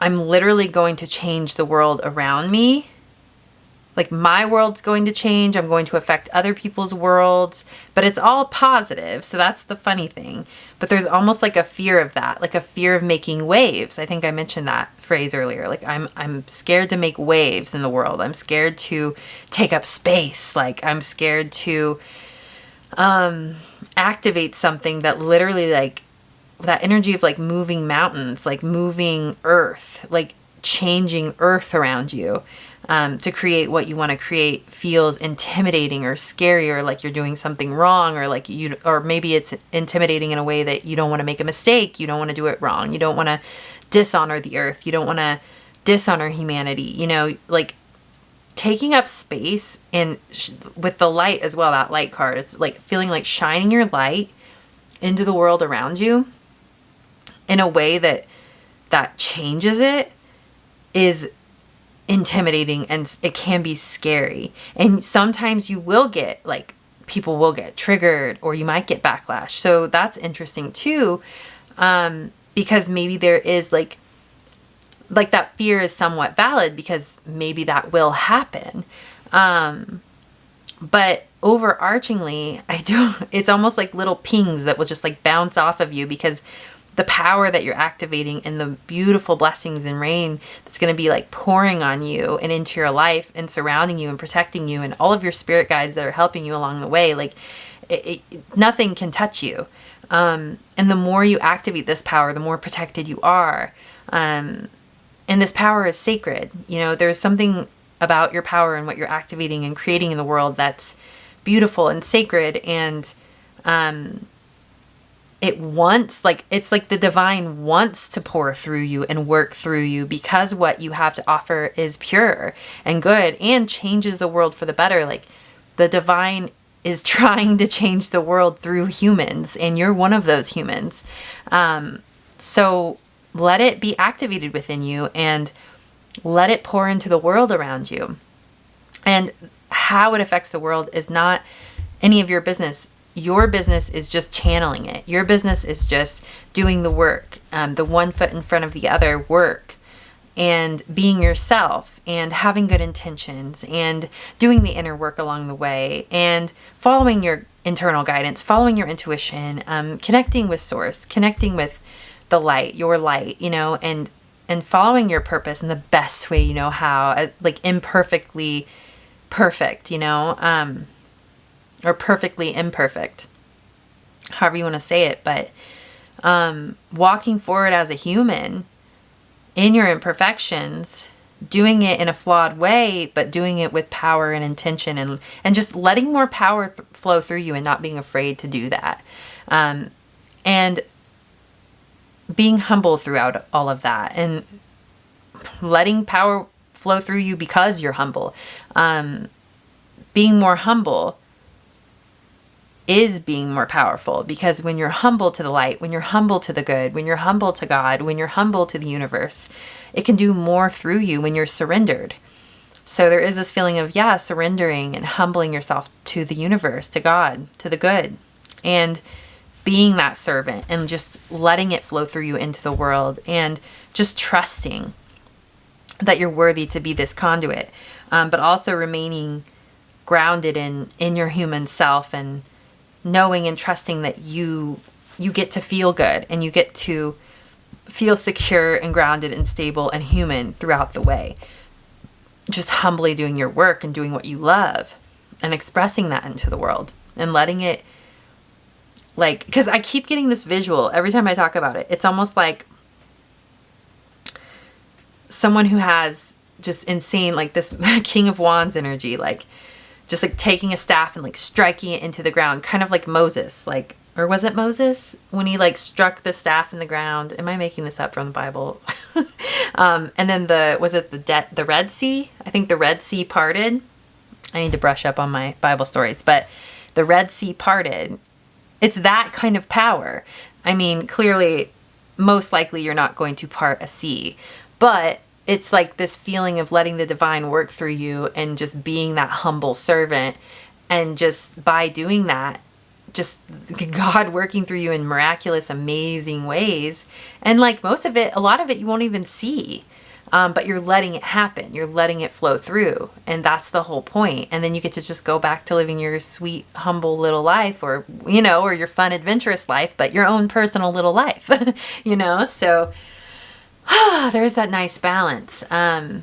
I'm literally going to change the world around me. Like, my world's going to change. I'm going to affect other people's worlds, but it's all positive. So that's the funny thing. But there's almost like a fear of that, like a fear of making waves. I think I mentioned that phrase earlier. Like, I'm scared to make waves in the world. I'm scared to take up space. Like, I'm scared to activate something that literally, like, that energy of like moving mountains, like moving earth, like changing earth around you to create what you want to create feels intimidating or scary, or like you're doing something wrong, or like or maybe it's intimidating in a way that you don't want to make a mistake. You don't want to do it wrong. You don't want to dishonor the earth. You don't want to dishonor humanity, like taking up space and with the light as well, that light card, it's like feeling like shining your light into the world around you in a way that changes it is intimidating, and it can be scary. And sometimes you will get like, people will get triggered, or you might get backlash. So that's interesting too, because maybe there is like that fear is somewhat valid, because maybe that will happen. But overarchingly, it's almost like little pings that will just like bounce off of you, because the power that you're activating and the beautiful blessings and rain that's going to be like pouring on you and into your life and surrounding you and protecting you, and all of your spirit guides that are helping you along the way, like nothing can touch you. And the more you activate this power, the more protected you are. And this power is sacred. There's something about your power and what you're activating and creating in the world that's beautiful and sacred. And it's like the divine wants to pour through you and work through you, because what you have to offer is pure and good and changes the world for the better. Like the divine is trying to change the world through humans, and you're one of those humans. So let it be activated within you and let it pour into the world around you. And how it affects the world is not any of your business. Your business is just channeling it. Your business is just doing the work, the one foot in front of the other work, and being yourself, and having good intentions, and doing the inner work along the way, and following your internal guidance, following your intuition, connecting with source, connecting with the light, your light, and following your purpose in the best way you know how, like imperfectly perfect, or perfectly imperfect, however you want to say it. But walking forward as a human in your imperfections, doing it in a flawed way, but doing it with power and intention, and just letting more power flow through you and not being afraid to do that. And being humble throughout all of that, and letting power flow through you because you're humble. Being more humble is being more powerful, because when you're humble to the light, when you're humble to the good, when you're humble to God, when you're humble to the universe, it can do more through you when you're surrendered. So there is this feeling of, surrendering and humbling yourself to the universe, to God, to the good, and being that servant and just letting it flow through you into the world, and just trusting that you're worthy to be this conduit, but also remaining grounded in your human self, and knowing and trusting that you get to feel good, and you get to feel secure and grounded and stable and human throughout the way. Just humbly doing your work and doing what you love and expressing that into the world, and letting it, like, because I keep getting this visual every time I talk about it. It's almost like someone who has just insane, like this King of Wands energy, like just like taking a staff and like striking it into the ground, kind of like Moses, like, or was it Moses when he like struck the staff in the ground? Am I making this up from the Bible? And then the Red Sea? I think the Red Sea parted. I need to brush up on my Bible stories, but the Red Sea parted. It's that kind of power. I mean, clearly, most likely you're not going to part a sea, but it's like this feeling of letting the divine work through you and just being that humble servant. And just by doing that, just God working through you in miraculous, amazing ways. And like a lot of it you won't even see. But you're letting it happen. You're letting it flow through. And that's the whole point. And then you get to just go back to living your sweet, humble little life, or your fun, adventurous life, but your own personal little life, So there's that nice balance. Wow.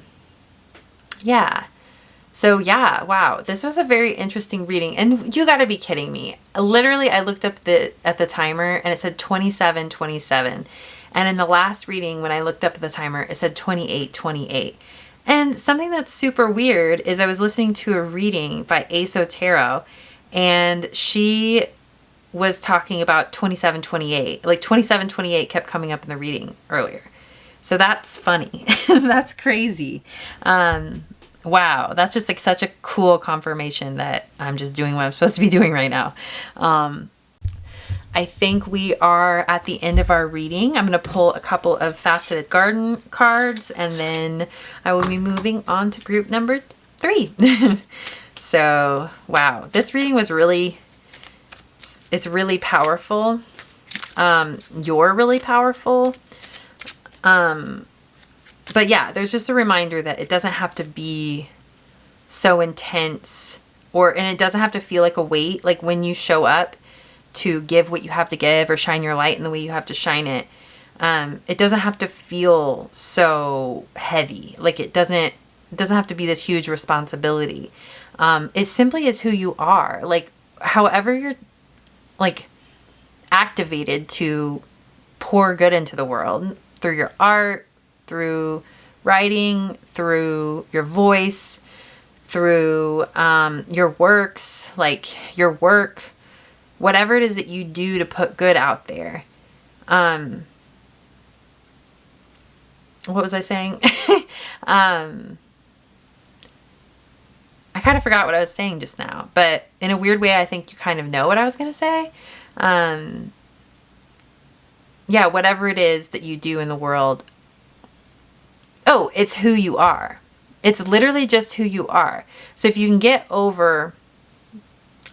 This was a very interesting reading. And you got to be kidding me. Literally, I looked up at the timer and it said 27:27. And in the last reading, when I looked up at the timer, it said 2828. And something that's super weird is I was listening to a reading by Aso Tarot, and she was talking about 2728. Like 2728 kept coming up in the reading earlier. So that's funny. That's crazy. Wow. That's just like such a cool confirmation that I'm just doing what I'm supposed to be doing right now. I think we are at the end of our reading. I'm going to pull a couple of Faceted Garden cards, and then I will be moving on to group number 3. So, wow. This reading was it's really powerful. You're really powerful. But yeah, there's just a reminder that it doesn't have to be so intense, and it doesn't have to feel like a weight. Like when you show up to give what you have to give or shine your light in the way you have to shine it, it doesn't have to feel so heavy. Like it doesn't have to be this huge responsibility. It simply is who you are. Like however you're like activated to pour good into the world through your art, through writing, through your voice, through your works, like your work, whatever it is that you do to put good out there. What was I saying? I kind of forgot what I was saying just now, but in a weird way, I think you kind of know what I was going to say. Yeah, whatever it is that you do in the world. Oh, it's who you are. It's literally just who you are. So if you can get over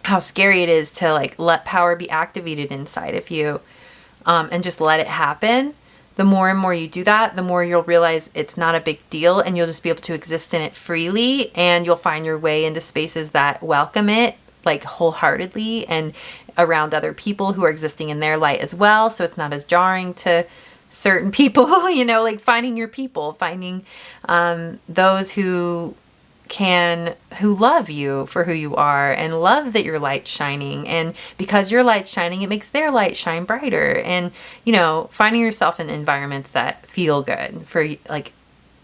how scary it is to like let power be activated inside of you, and just let it happen, the more and more you do that, the more you'll realize it's not a big deal, and you'll just be able to exist in it freely, and you'll find your way into spaces that welcome it like wholeheartedly and around other people who are existing in their light as well. So it's not as jarring to certain people, like finding your people, finding those who love you for who you are and love that your light's shining. And because your light's shining, it makes their light shine brighter. And, finding yourself in environments that feel good for like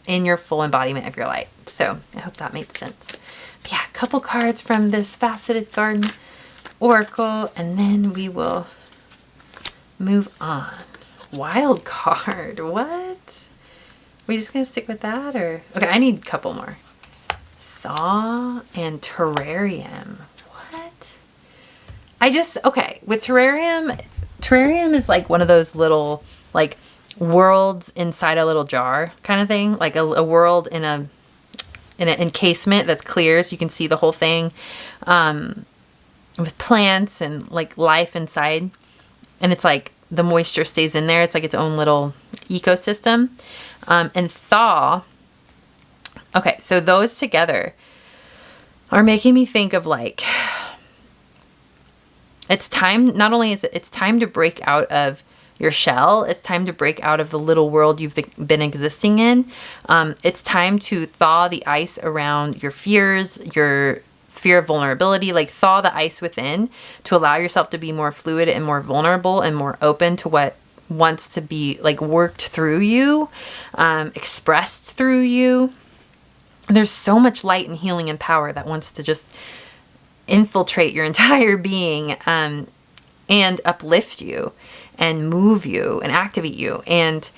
in your full embodiment of your light. So I hope that made sense. But yeah, a couple cards from this Faceted Garden Oracle, and then we will move on. Wild card. What? We just gonna stick with that, or okay? I need a couple more. Thaw and Terrarium. What? Okay, with Terrarium is like one of those little like worlds inside a little jar kind of thing, like a world in an encasement that's clear so you can see the whole thing, with plants and like life inside, and it's like the moisture stays in there. It's like its own little ecosystem. And Thaw, okay, so those together are making me think of like, it's time, not only is it's time to break out of your shell, it's time to break out of the little world you've been existing in. It's time to thaw the ice around your fears, your fear of vulnerability, like thaw the ice within to allow yourself to be more fluid and more vulnerable and more open to what wants to be like worked through you, expressed through you. There's so much light and healing and power that wants to just infiltrate your entire being, and uplift you and move you and activate you. And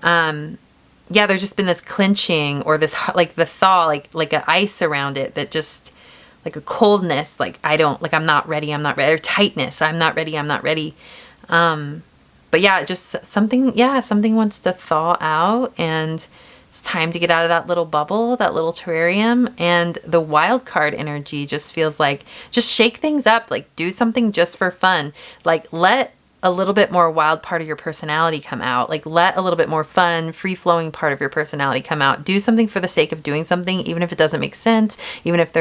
yeah, there's just been this clenching or this like the thaw, like an ice around it that just like a coldness, like I'm not ready, or tightness, I'm not ready. But yeah, just something wants to thaw out, and it's time to get out of that little bubble, that little terrarium. And the wild card energy just feels like, just shake things up, like do something just for fun. Like let a little bit more wild part of your personality come out. Like let a little bit more fun, free-flowing part of your personality come out. Do something for the sake of doing something, even if it doesn't make sense, even if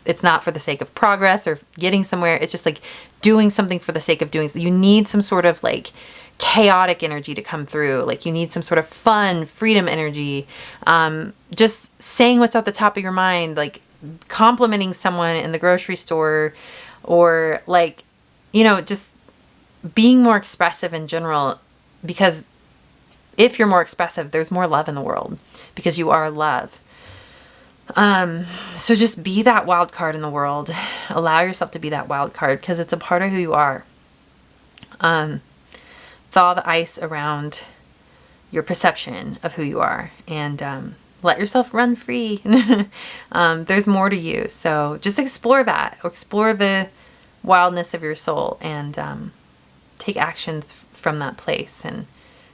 it's not for the sake of progress or getting somewhere. It's just like doing something for the sake of doing. You need some sort of like chaotic energy to come through. Like you need some sort of fun, freedom energy. Just saying what's at the top of your mind, like complimenting someone in the grocery store, or like, just being more expressive in general, because if you're more expressive, there's more love in the world because you are love. So just be that wild card in the world. Allow yourself to be that wild card because it's a part of who you are. Thaw the ice around your perception of who you are and let yourself run free. There's more to you. So just explore that. Explore the wildness of your soul and take actions from that place and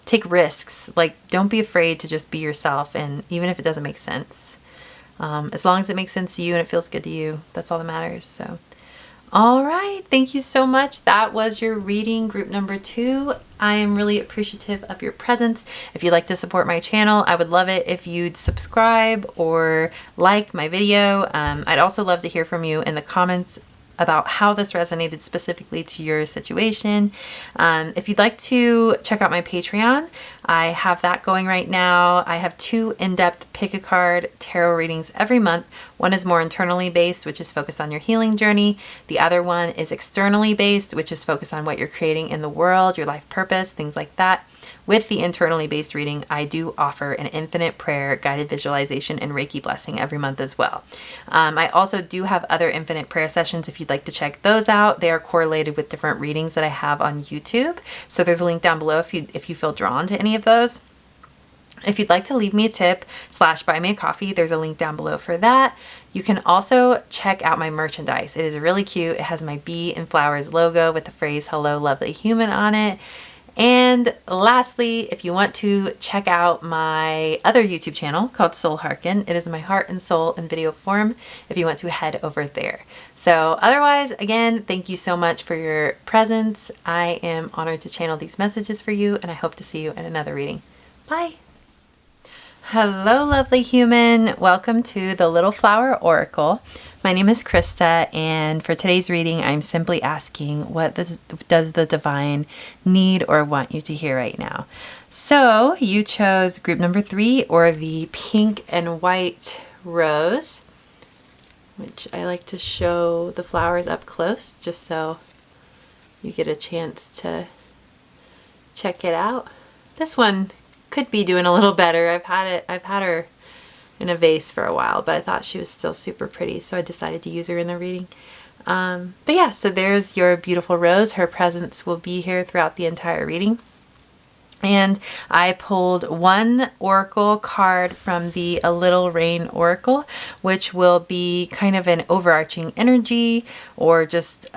take risks. Like, don't be afraid to just be yourself. And even if it doesn't make sense, as long as it makes sense to you and it feels good to you, that's all that matters. So, all right. Thank you so much. That was your reading, group number 2. I am really appreciative of your presence. If you'd like to support my channel, I would love it if you'd subscribe or like my video. I'd also love to hear from you in the comments about how this resonated specifically to your situation. If you'd like to check out my Patreon, I have that going right now. I have 2 in-depth pick a card tarot readings every month. One is more internally based, which is focused on your healing journey. The other one is externally based, which is focused on what you're creating in the world, your life purpose, things like that. With the internally based reading, I do offer an infinite prayer, guided visualization, and Reiki blessing every month as well. I also do have other infinite prayer sessions if you'd like to check those out. They are correlated with different readings that I have on YouTube. So there's a link down below if you feel drawn to any of those. If you'd like to leave me a tip / buy me a coffee, there's a link down below for that. You can also check out my merchandise. It is really cute. It has my bee and flowers logo with the phrase "Hello, lovely human" on it. And lastly, if you want to check out my other YouTube channel called Soul Hearken, it is my heart and soul in video form if you want to head over there. So otherwise, again, thank you so much for your presence. I am honored to channel these messages for you, and I hope to see you in another reading. Bye. Hello, lovely human. Welcome to the Little Flower Oracle. My name is Krista, and for today's reading, I'm simply asking, what does the divine need or want you to hear right now? So you chose group number 3, or the pink and white rose, which I like to show the flowers up close just so you get a chance to check it out. This one could be doing a little better. I've had her in a vase for a while, but I thought she was still super pretty, so I decided to use her in the reading. But yeah, so there's your beautiful rose. Her presence will be here throughout the entire reading. And I pulled one oracle card from the A Little Rain Oracle, which will be kind of an overarching energy or just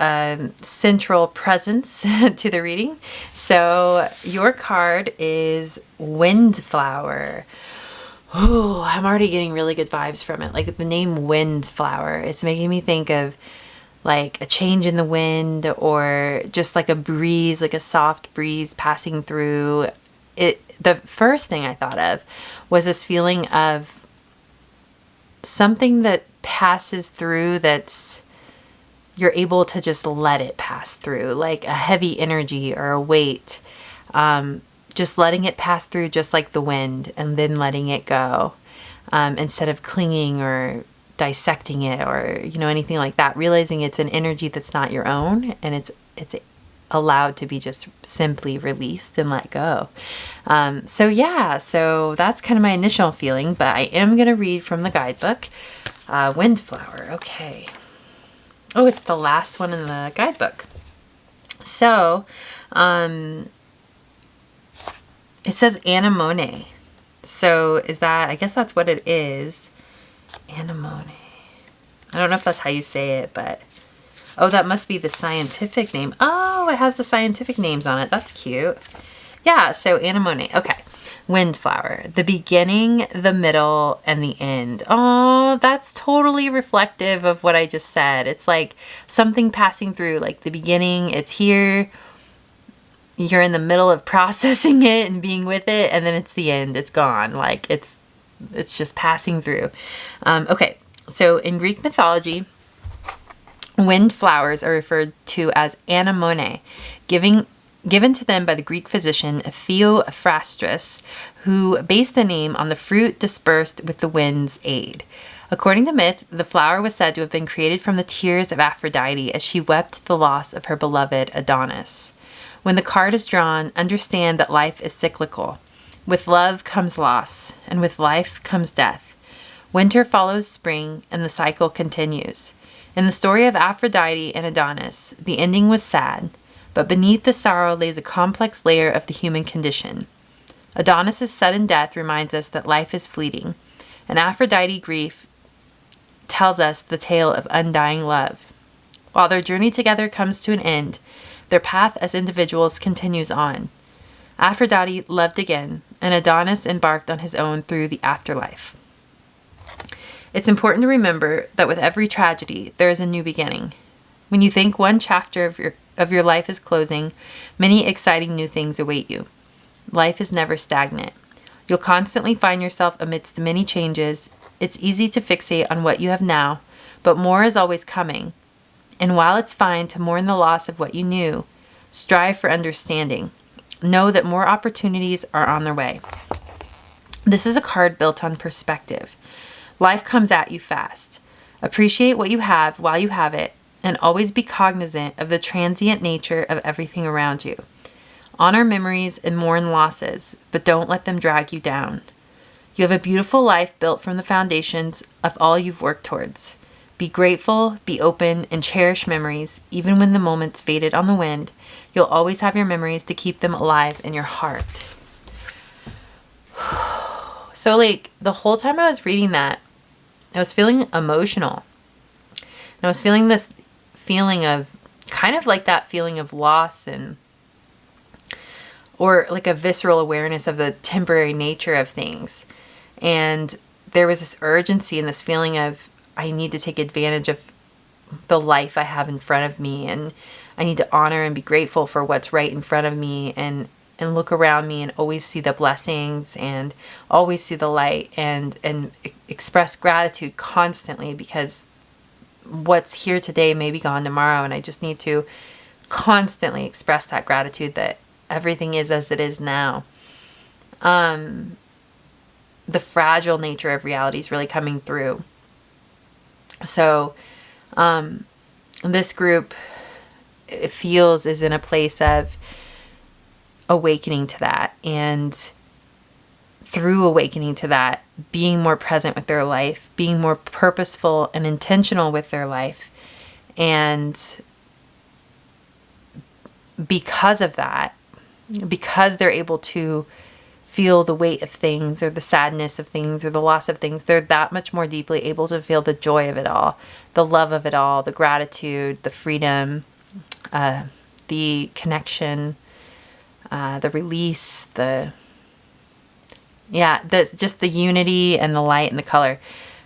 central presence to the reading. So your card is Windflower. Oh, I'm already getting really good vibes from it. Like the name Windflower, it's making me think of like a change in the wind or just like a breeze, like a soft breeze passing through it. The first thing I thought of was this feeling of something that passes through that's you're able to just let it pass through, like a heavy energy or a weight. Just letting it pass through just like the wind and then letting it go instead of clinging or dissecting it or, anything like that. Realizing it's an energy that's not your own and it's allowed to be just simply released and let go. So that's kind of my initial feeling, but I am going to read from the guidebook. Windflower. Okay. Oh, it's the last one in the guidebook. So, it says anemone. So I guess that's what it is. Anemone. I don't know if that's how you say it, but oh, that must be the scientific name. Oh, it has the scientific names on it. That's cute. Yeah, so anemone. Okay. Windflower. The beginning, the middle, and the end. Oh, that's totally reflective of what I just said. It's like something passing through, like the beginning, it's here. You're in the middle of processing it and being with it, and then it's the end. It's gone. Like it's just passing through. Okay, so in Greek mythology, wind flowers are referred to as anemone, given to them by the Greek physician Theophrastus, who based the name on the fruit dispersed with the wind's aid. According to myth, the flower was said to have been created from the tears of Aphrodite as she wept the loss of her beloved Adonis. When the card is drawn, understand that life is cyclical. With love comes loss, and with life comes death. Winter follows spring, and the cycle continues. In the story of Aphrodite and Adonis, the ending was sad, but beneath the sorrow lays a complex layer of the human condition. Adonis' sudden death reminds us that life is fleeting, and Aphrodite grief tells us the tale of undying love. While their journey together comes to an end, their path as individuals continues on. Aphrodite loved again, and Adonis embarked on his own through the afterlife. It's important to remember that with every tragedy, there is a new beginning. When you think one chapter of your life is closing, many exciting new things await you. Life is never stagnant. You'll constantly find yourself amidst many changes. It's easy to fixate on what you have now, but more is always coming. And while it's fine to mourn the loss of what you knew, strive for understanding. Know that more opportunities are on their way. This is a card built on perspective. Life comes at you fast. Appreciate what you have while you have it, and always be cognizant of the transient nature of everything around you. Honor memories and mourn losses, but don't let them drag you down. You have a beautiful life built from the foundations of all you've worked towards. Be grateful, be open, and cherish memories. Even when the moments faded on the wind, you'll always have your memories to keep them alive in your heart. So the whole time I was reading that, I was feeling emotional. And I was feeling this feeling of kind of like that feeling of loss or like a visceral awareness of the temporary nature of things. And there was this urgency and this feeling of, I need to take advantage of the life I have in front of me, and I need to honor and be grateful for what's right in front of me, and look around me and always see the blessings and always see the light, and express gratitude constantly, because what's here today may be gone tomorrow, and I just need to constantly express that gratitude that everything is as it is now. The fragile nature of reality is really coming through. So this group, it feels, is in a place of awakening to that, and through awakening to that, being more present with their life, being more purposeful and intentional with their life. And because of that, because they're able to feel the weight of things, or the sadness of things, or the loss of things, they're that much more deeply able to feel the joy of it all, the love of it all, the gratitude, the freedom, the connection, the release, just the unity and the light and the color.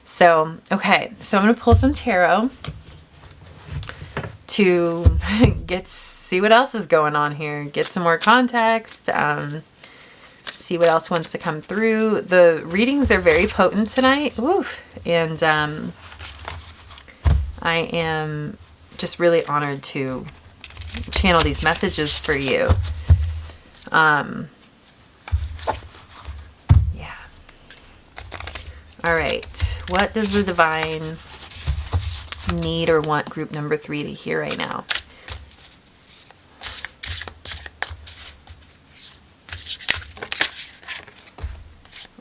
So, okay, so I'm going to pull some tarot to see what else is going on here, get some more context, see what else wants to come through. The readings are very potent tonight. Oof. And I am just really honored to channel these messages for you. Yeah. All right. What does the divine need or want group number 3 to hear right now?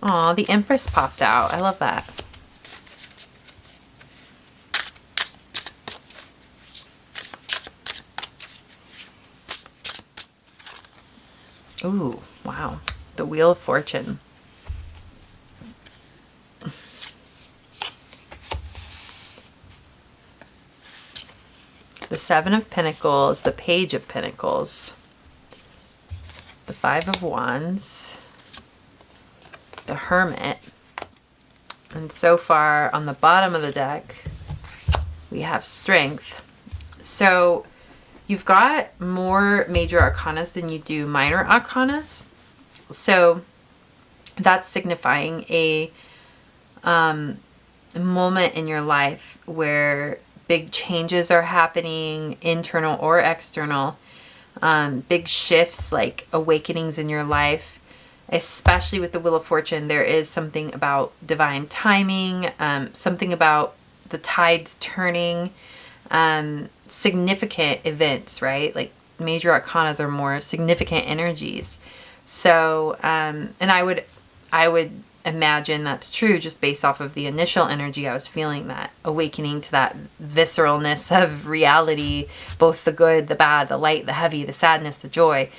Aw, the Empress popped out. I love that. Ooh, wow. The Wheel of Fortune. The Seven of Pentacles, the Page of Pentacles, the Five of Wands, the Hermit, and so far on the bottom of the deck we have Strength. So you've got more major arcanas than you do minor arcanas, so that's signifying a moment in your life where big changes are happening, internal or external, big shifts, like awakenings in your life. Especially with the Wheel of Fortune, there is something about divine timing, something about the tides turning, significant events, right? Like major arcanas are more significant energies. So, and I would imagine that's true just based off of the initial energy I was feeling, that awakening to that visceralness of reality, both the good, the bad, the light, the heavy, the sadness, the joy,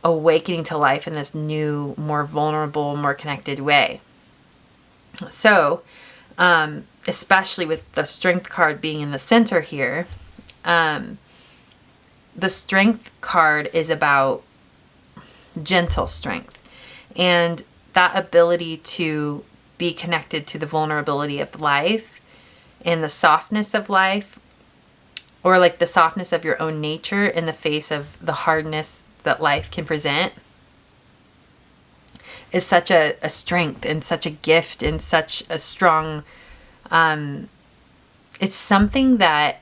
awakening to life in this new, more vulnerable, more connected way. So, especially with the strength card being in the center here, the strength card is about gentle strength and that ability to be connected to the vulnerability of life and the softness of life, or like the softness of your own nature in the face of the hardness that life can present, is such a strength and such a gift and such a strong, it's something that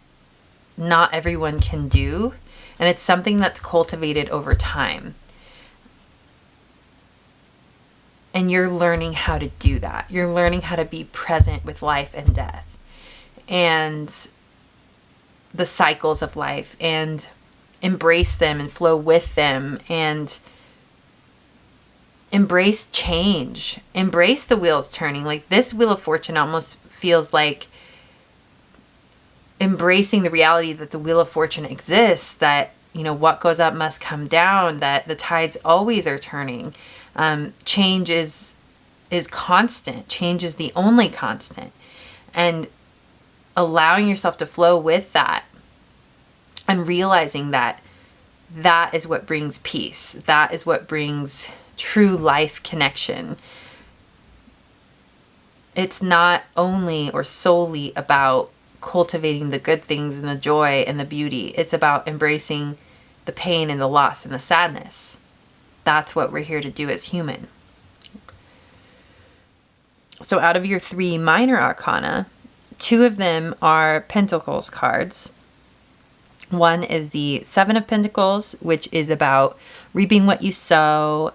not everyone can do, and it's something that's cultivated over time. And you're learning how to do that. You're learning how to be present with life and death and the cycles of life, and embrace them and flow with them, and embrace change. Embrace the wheels turning. Like, this Wheel of Fortune almost feels like embracing the reality that the Wheel of Fortune exists, that, you know, what goes up must come down, that the tides always are turning. Change is constant. Change is the only constant. And allowing yourself to flow with that and realizing that that is what brings peace. That is what brings true life connection. It's not only or solely about cultivating the good things and the joy and the beauty. It's about embracing the pain and the loss and the sadness. That's what we're here to do as human. So out of your 3 minor arcana, 2 of them are Pentacles cards. One is the 7 of Pentacles, which is about reaping what you sow,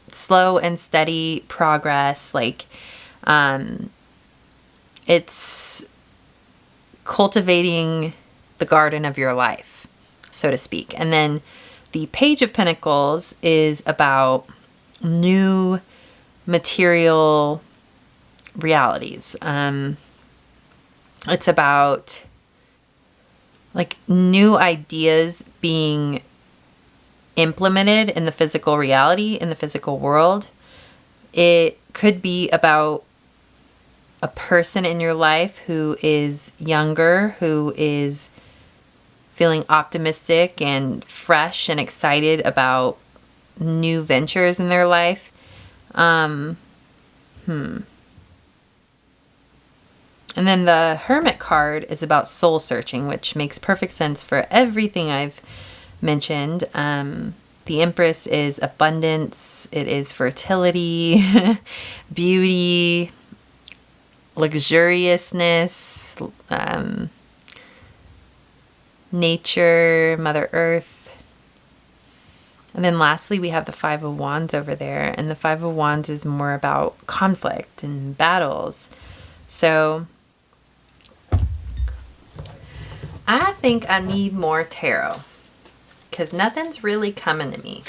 slow and steady progress. Like, it's cultivating the garden of your life, so to speak. And then the Page of Pentacles is about new material realities. It's about like new ideas being implemented in the physical reality, in the physical world. It could be about a person in your life who is younger, who is feeling optimistic and fresh and excited about new ventures in their life. And then the Hermit card is about soul searching, which makes perfect sense for everything I've mentioned. The Empress is abundance. It is fertility, beauty, luxuriousness, nature, Mother Earth. And then lastly, we have the 5 of Wands over there. And the 5 of Wands is more about conflict and battles. So I think I need more tarot because nothing's really coming to me.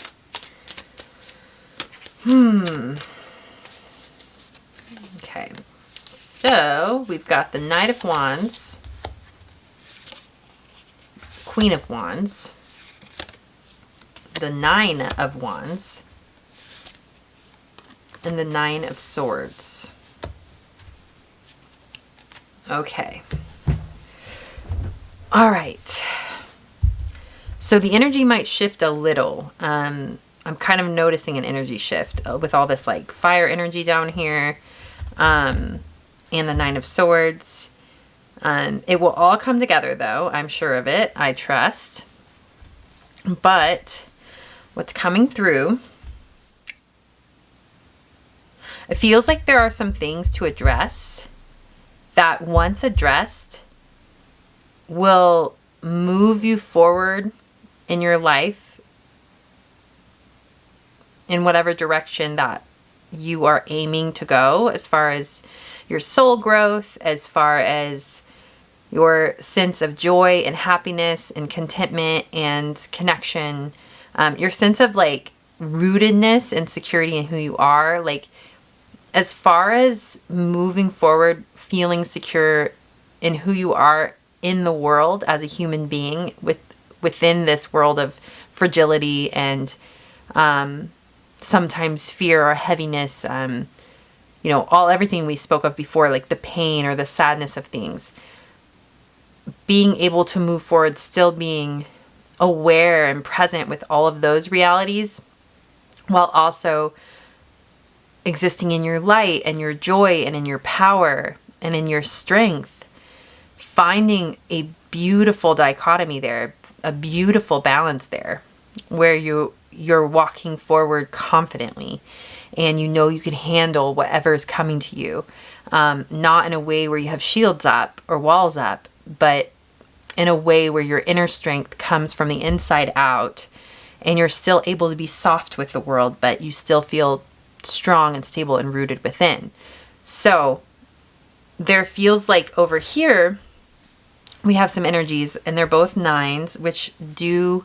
Okay. So we've got the Knight of Wands, Queen of Wands, the 9 of Wands, and the 9 of Swords. Okay. All right. So the energy might shift a little. I'm kind of noticing an energy shift with all this like fire energy down here, and the 9 of Swords. It will all come together though. I'm sure of it. I trust. But what's coming through, it feels like there are some things to address that once addressed will move you forward in your life in whatever direction that you are aiming to go, as far as your soul growth, as far as your sense of joy and happiness and contentment and connection, your sense of like rootedness and security in who you are. Like, as far as moving forward, feeling secure in who you are in the world as a human being within this world of fragility and sometimes fear or heaviness, everything we spoke of before, like the pain or the sadness of things. Being able to move forward, still being aware and present with all of those realities, while also existing in your light and your joy and in your power and in your strength. Finding a beautiful dichotomy there, a beautiful balance there, where you're walking forward confidently and you know you can handle whatever is coming to you. Not in a way where you have shields up or walls up, but in a way where your inner strength comes from the inside out and you're still able to be soft with the world, but you still feel strong and stable and rooted within. So there feels like over here we have some energies, and they're both 9s, which do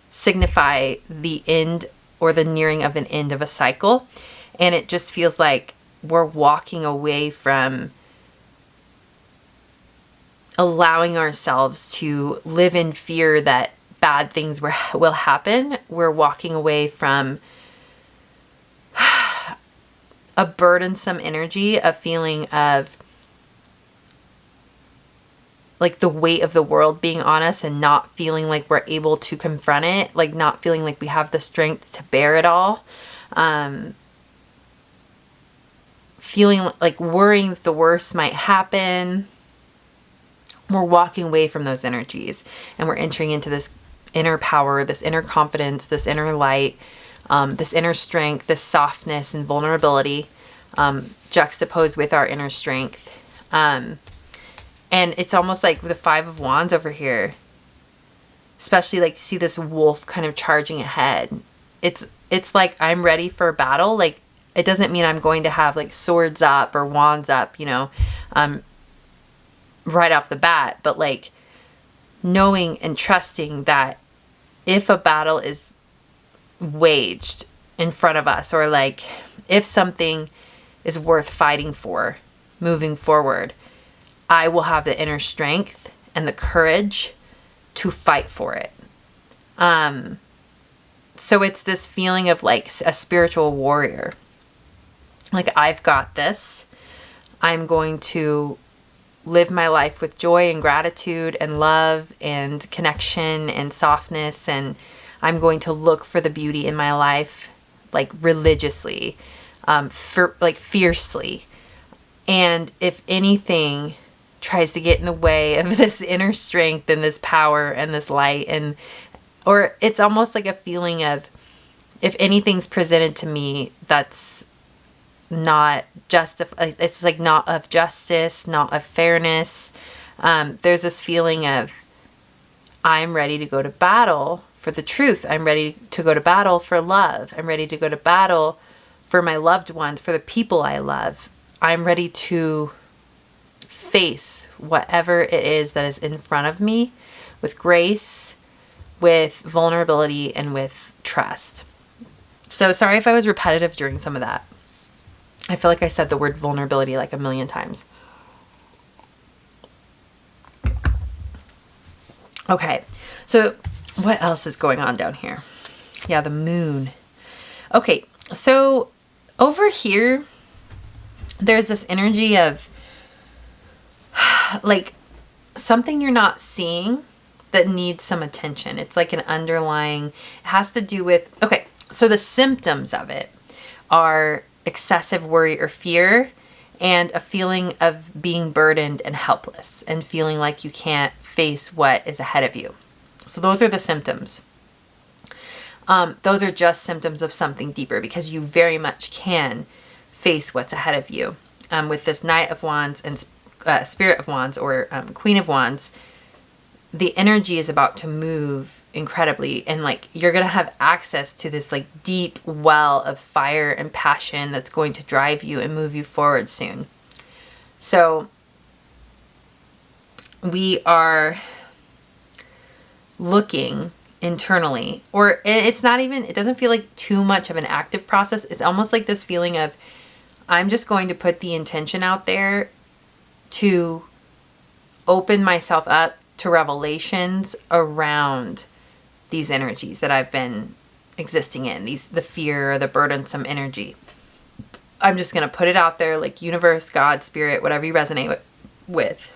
signify the end or the nearing of an end of a cycle. And it just feels like we're walking away from allowing ourselves to live in fear that bad things will happen. We're walking away from a burdensome energy, a feeling of like the weight of the world being on us and not feeling like we're able to confront it, like not feeling like we have the strength to bear it all. Feeling like worrying that the worst might happen. We're walking away from those energies and we're entering into this inner power, this inner confidence, this inner light, this inner strength, this softness and vulnerability, juxtaposed with our inner strength. And it's almost like the 5 of Wands over here, especially like you see this wolf kind of charging ahead. It's like I'm ready for battle. Like, it doesn't mean I'm going to have like swords up or wands up, right off the bat, but like knowing and trusting that if a battle is waged in front of us, or like if something is worth fighting for moving forward, I will have the inner strength and the courage to fight for it. So it's this feeling of like a spiritual warrior. Like, I've got this. I'm going to live my life with joy and gratitude and love and connection and softness, and I'm going to look for the beauty in my life, like religiously, fiercely. And if anything tries to get in the way of this inner strength and this power and this light, or it's almost like a feeling of, if anything's presented to me that's not it's like not of justice, not of fairness, there's this feeling of, I'm ready to go to battle for the truth. I'm ready to go to battle for love. I'm ready to go to battle for my loved ones, for the people I love. I'm ready to face whatever it is that is in front of me with grace, with vulnerability, and with trust. So sorry if I was repetitive during some of that. I feel like I said the word vulnerability like a million times. Okay, so what else is going on down here? Yeah, the moon. Okay, so over here, there's this energy of like something you're not seeing that needs some attention. It's like an underlying, it has to do with, okay, so the symptoms of it are excessive worry or fear, and a feeling of being burdened and helpless, and feeling like you can't face what is ahead of you. So those are the symptoms. Those are just symptoms of something deeper, because you very much can face what's ahead of you. With this Knight of Wands and Spirit of Wands, or Queen of Wands, the energy is about to move incredibly, and like you're gonna have access to this like deep well of fire and passion that's going to drive you and move you forward soon. So we are looking internally, or it's not even, it doesn't feel like too much of an active process. It's almost like this feeling of, I'm just going to put the intention out there to open myself up to revelations around these energies that I've been existing in, the fear or the burdensome energy. I'm just going to put it out there, like universe, God, spirit, whatever you resonate with.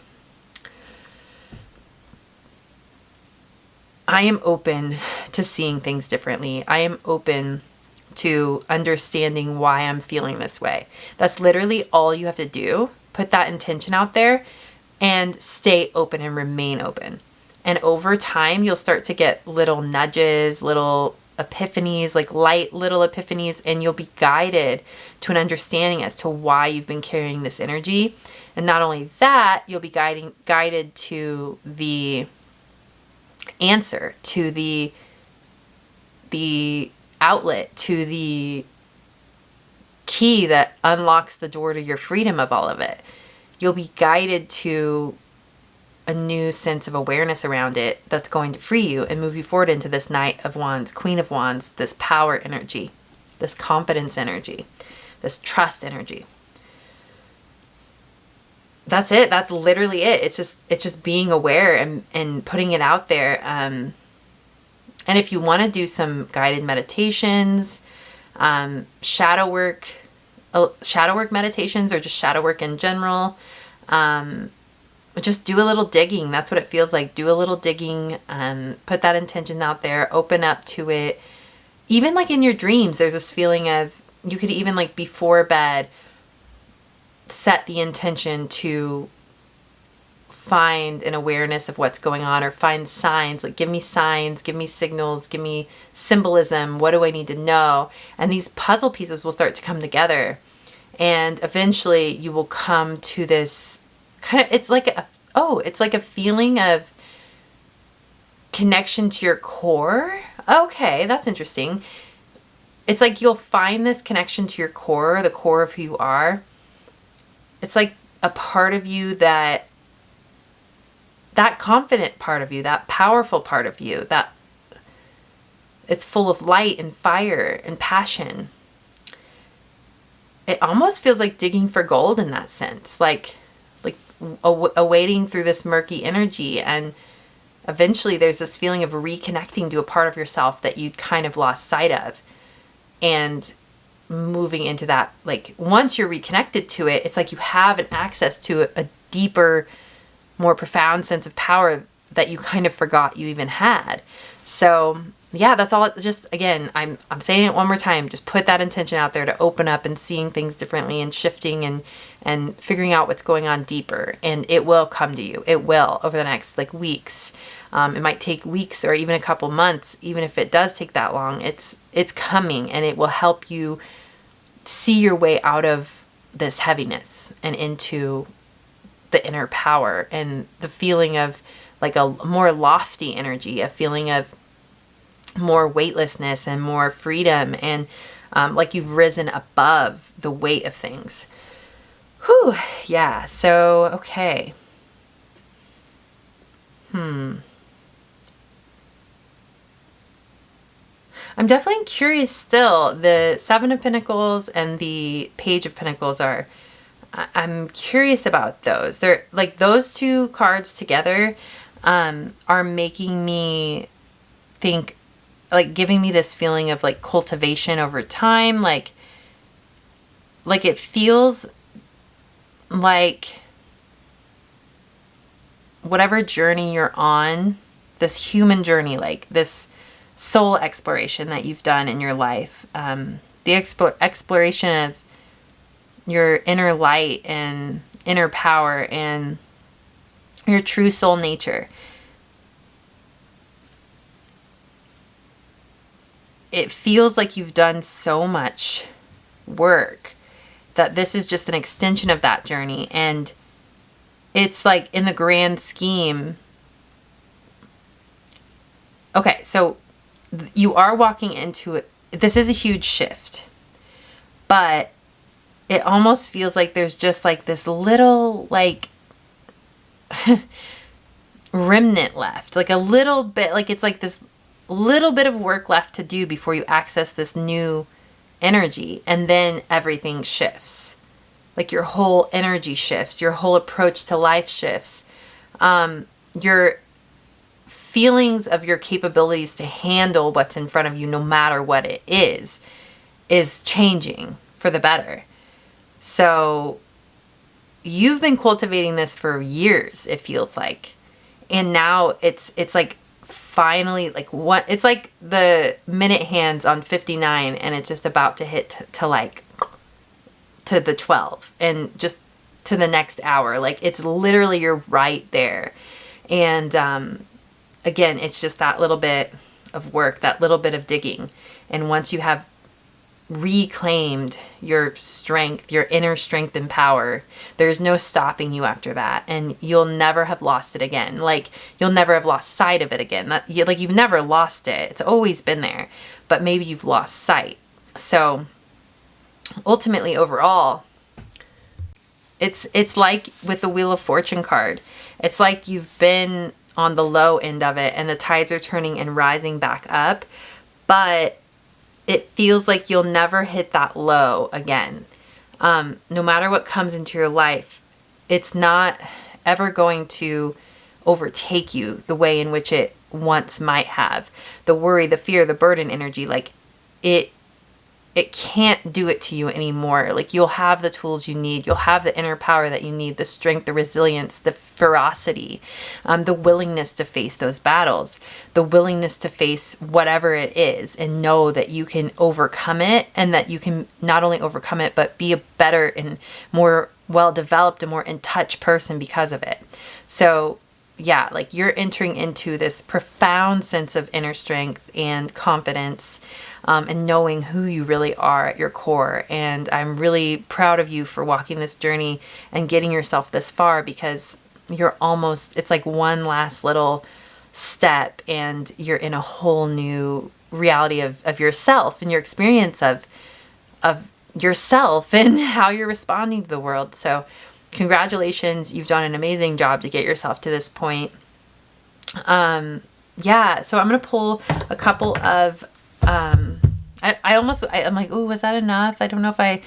I am open to seeing things differently. I am open to understanding why I'm feeling this way. That's literally all you have to do. Put that intention out there and stay open and remain open. And over time, you'll start to get little nudges, little epiphanies, like light little epiphanies, and you'll be guided to an understanding as to why you've been carrying this energy. And not only that, you'll be guided to the answer, to the outlet, to the key that unlocks the door to your freedom of all of it. You'll be guided to a new sense of awareness around it that's going to free you and move you forward into this Knight of Wands, Queen of Wands, this power energy, this confidence energy, this trust energy. That's it. That's literally it. It's just being aware and putting it out there. And if you want to do some guided meditations, shadow work meditations, or just shadow work in general, just do a little digging. That's what it feels like. Do a little digging, put that intention out there, open up to it. Even like in your dreams, there's this feeling of, you could even like before bed, set the intention to find an awareness of what's going on, or find signs, like give me signs, give me signals, give me symbolism. What do I need to know? And these puzzle pieces will start to come together. And eventually you will come to this kind of, it's like a feeling of connection to your core. Okay, that's interesting. It's like you'll find this connection to your core, the core of who you are. It's like a part of you that confident part of you, that powerful part of you, that it's full of light and fire and passion. It almost feels like digging for gold in that sense, like wading through this murky energy, and eventually there's this feeling of reconnecting to a part of yourself that you kind of lost sight of, and moving into that. Like once you're reconnected to it, it's like you have an access to a deeper, more profound sense of power that you kind of forgot you even had. So yeah, that's all. Just again, I'm saying it one more time. Just put that intention out there to open up and seeing things differently and shifting and figuring out what's going on deeper. And it will come to you. It will over the next like weeks. It might take weeks or even a couple months. Even if it does take that long, it's coming, and it will help you see your way out of this heaviness and into the inner power and the feeling of like a more lofty energy, a feeling of more weightlessness and more freedom, and like you've risen above the weight of things. Whew. Yeah. So, okay. I'm definitely curious still. The Seven of Pentacles and the Page of Pentacles I'm curious about those. They're like those two cards together are making me think, like giving me this feeling of like cultivation over time. Like it feels like whatever journey you're on, this human journey, like this soul exploration that you've done in your life, the exploration of your inner light and inner power and your true soul nature. It feels like you've done so much work that this is just an extension of that journey. And it's like in the grand scheme. Okay, so you are walking into it. This is a huge shift, but it almost feels like there's just like this little, like, remnant left, like a little bit, like it's like this little bit of work left to do before you access this new energy, and then everything shifts. Like your whole energy shifts, your whole approach to life shifts. Your feelings of your capabilities to handle what's in front of you, no matter what it is changing for the better. So you've been cultivating this for years, it feels like. And now it's like finally, like what, it's like the minute hands on 59 and it's just about to hit to like to the 12 and just to the next hour. Like it's literally, you're right there. And again, it's just that little bit of work, that little bit of digging. And once you have reclaimed your strength, your inner strength and power, there's no stopping you after that. And you'll never have lost it again. Like you'll never have lost sight of it again. Like you've never lost it. It's always been there, but maybe you've lost sight. So ultimately, overall, it's like with the Wheel of Fortune card. It's like you've been on the low end of it and the tides are turning and rising back up, but it feels like you'll never hit that low again. No matter what comes into your life, it's not ever going to overtake you the way in which it once might have. The worry, the fear, the burden energy, like it can't do it to you anymore. Like you'll have the tools you need. You'll have the inner power that you need, the strength, the resilience, the ferocity, the willingness to face those battles, the willingness to face whatever it is and know that you can overcome it, and that you can not only overcome it, but be a better and more well-developed and more in touch person because of it. So yeah, like you're entering into this profound sense of inner strength and confidence, and knowing who you really are at your core. And I'm really proud of you for walking this journey and getting yourself this far, because you're almost, it's like one last little step and you're in a whole new reality of yourself and your experience of yourself and how you're responding to the world. So congratulations, you've done an amazing job to get yourself to this point. Yeah, so I'm going to pull a couple of, I'm like, oh, was that enough? I don't know if I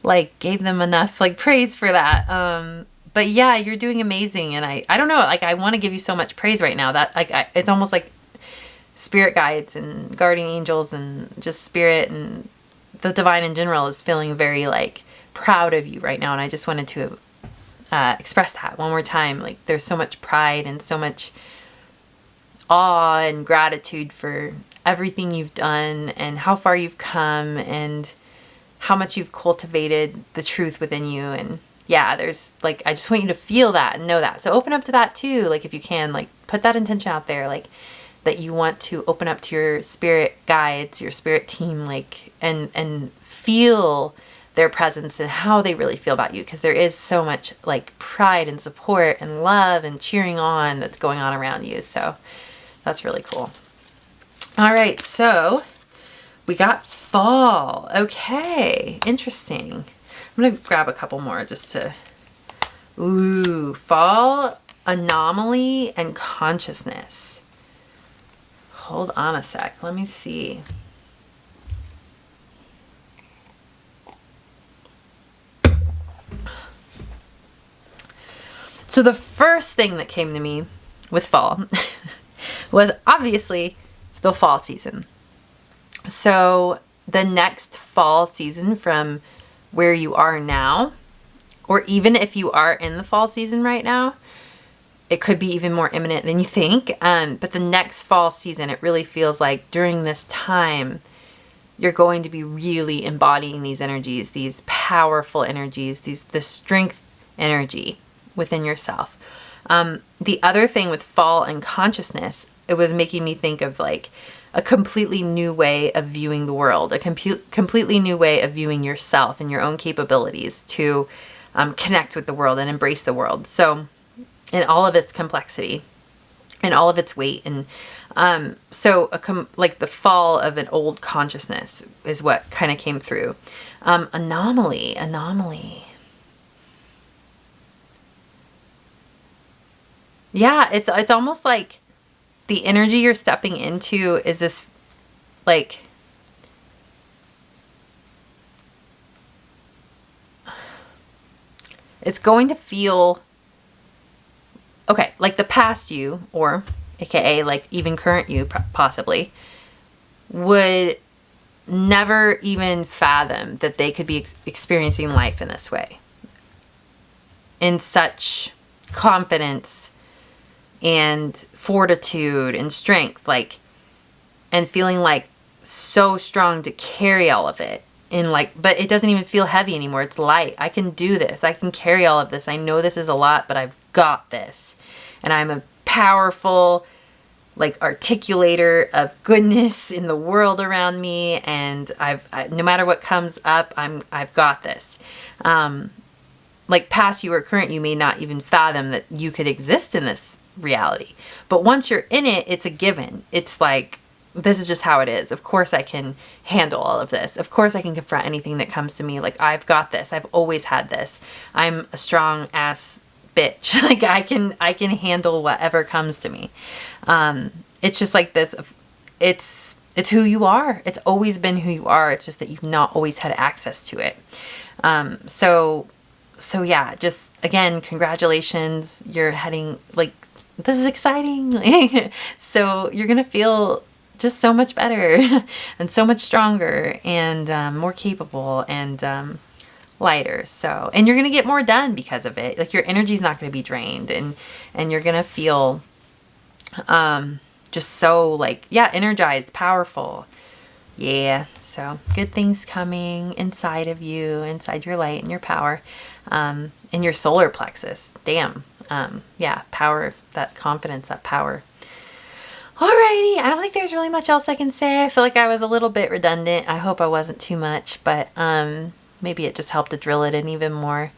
like gave them enough like praise for that. But yeah, you're doing amazing. And I don't know, like I want to give you so much praise right now that like, it's almost like spirit guides and guardian angels and just spirit and the divine in general is feeling very like proud of you right now. And I just wanted to express that one more time. Like there's so much pride and so much awe and gratitude for everything you've done and how far you've come and how much you've cultivated the truth within you. And yeah, there's like, I just want you to feel that and know that. So open up to that too. Like if you can, like put that intention out there, like that you want to open up to your spirit guides, your spirit team, like, and feel their presence and how they really feel about you. Because there is so much like pride and support and love and cheering on that's going on around you. So that's really cool. All right. So we got fall. Okay. Interesting. I'm going to grab a couple more just to, fall, anomaly, and consciousness. Hold on a sec. Let me see. So the first thing that came to me with fall was obviously the fall season. So the next fall season from where you are now, or even if you are in the fall season right now, it could be even more imminent than you think. But the next fall season, it really feels like during this time, you're going to be really embodying these energies, these powerful energies, the strength energy within yourself. The other thing with fall and consciousness, it was making me think of like a completely new way of viewing the world, a completely new way of viewing yourself and your own capabilities to connect with the world and embrace the world. So in all of its complexity and all of its weight. And like the fall of an old consciousness is what kind of came through. Anomaly. yeah, it's almost like the energy you're stepping into is this, like, it's going to feel, okay, like the past you, or AKA like even current you possibly, would never even fathom that they could be experiencing life in this way. In such confidence and fortitude and strength, like, and feeling like so strong to carry all of it. In like, but it doesn't even feel heavy anymore. It's light. I can do this. I can carry all of this. I know this is a lot, but I've got this. And I'm a powerful, like, articulator of goodness in the world around me. And no matter what comes up, I've got this. Like past you or current you may not even fathom that you could exist in this reality. But once you're in it, it's a given. It's like, this is just how it is. Of course I can handle all of this. Of course I can confront anything that comes to me. Like, I've got this. I've always had this. I'm a strong ass bitch. Like, I can handle whatever comes to me. It's just like this. It's who you are. It's always been who you are. It's just that you've not always had access to it. So yeah, just again, congratulations. You're heading, like, this is exciting. So you're going to feel just so much better and so much stronger and more capable and lighter. So, and you're going to get more done because of it. Like, your energy's not going to be drained, and you're going to feel just so, like, yeah, energized, powerful. Yeah, so good things coming inside of you, inside your light and your power, in your solar plexus. Damn. Yeah, power, that confidence, that power. Alrighty, I don't think there's really much else I can say. I feel like I was a little bit redundant. I hope I wasn't too much, but maybe it just helped to drill it in even more.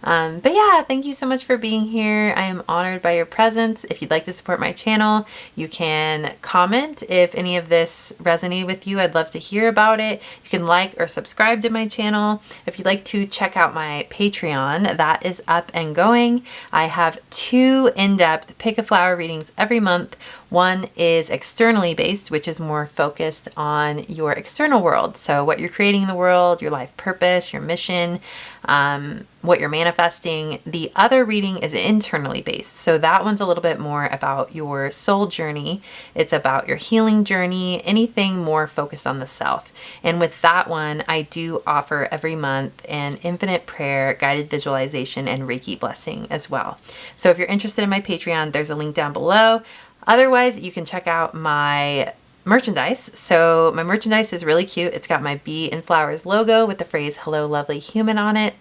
But yeah, thank you so much for being here. I am honored by your presence. If you'd like to support my channel, you can comment if any of this resonated with you. I'd love to hear about it. You can like or subscribe to my channel. If you'd like to check out my Patreon, that is up and going. I have 2 in-depth pick a flower readings every month. One is externally based, which is more focused on your external world. So what you're creating in the world, your life purpose, your mission, what you're manifesting. The other reading is internally based. So that one's a little bit more about your soul journey. It's about your healing journey, anything more focused on the self. And with that one, I do offer every month an infinite prayer, guided visualization, and Reiki blessing as well. So if you're interested in my Patreon, there's a link down below. Otherwise, you can check out my merchandise. So my merchandise is really cute. It's got my bee and flowers logo with the phrase "Hello, lovely human" on it.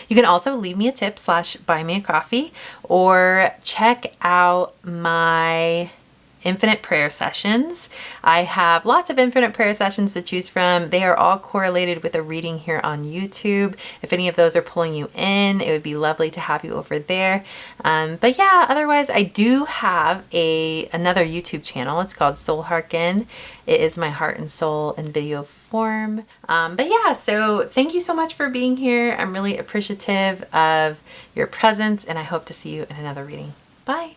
You can also leave me a tip / buy me a coffee, or check out my infinite prayer sessions. I have lots of infinite prayer sessions to choose from. They are all correlated with a reading here on YouTube. If any of those are pulling you in, it would be lovely to have you over there. But yeah, otherwise I do have another YouTube channel. It's called Soul Hearken. It is my heart and soul in video form. But yeah, so thank you so much for being here. I'm really appreciative of your presence, and I hope to see you in another reading. Bye.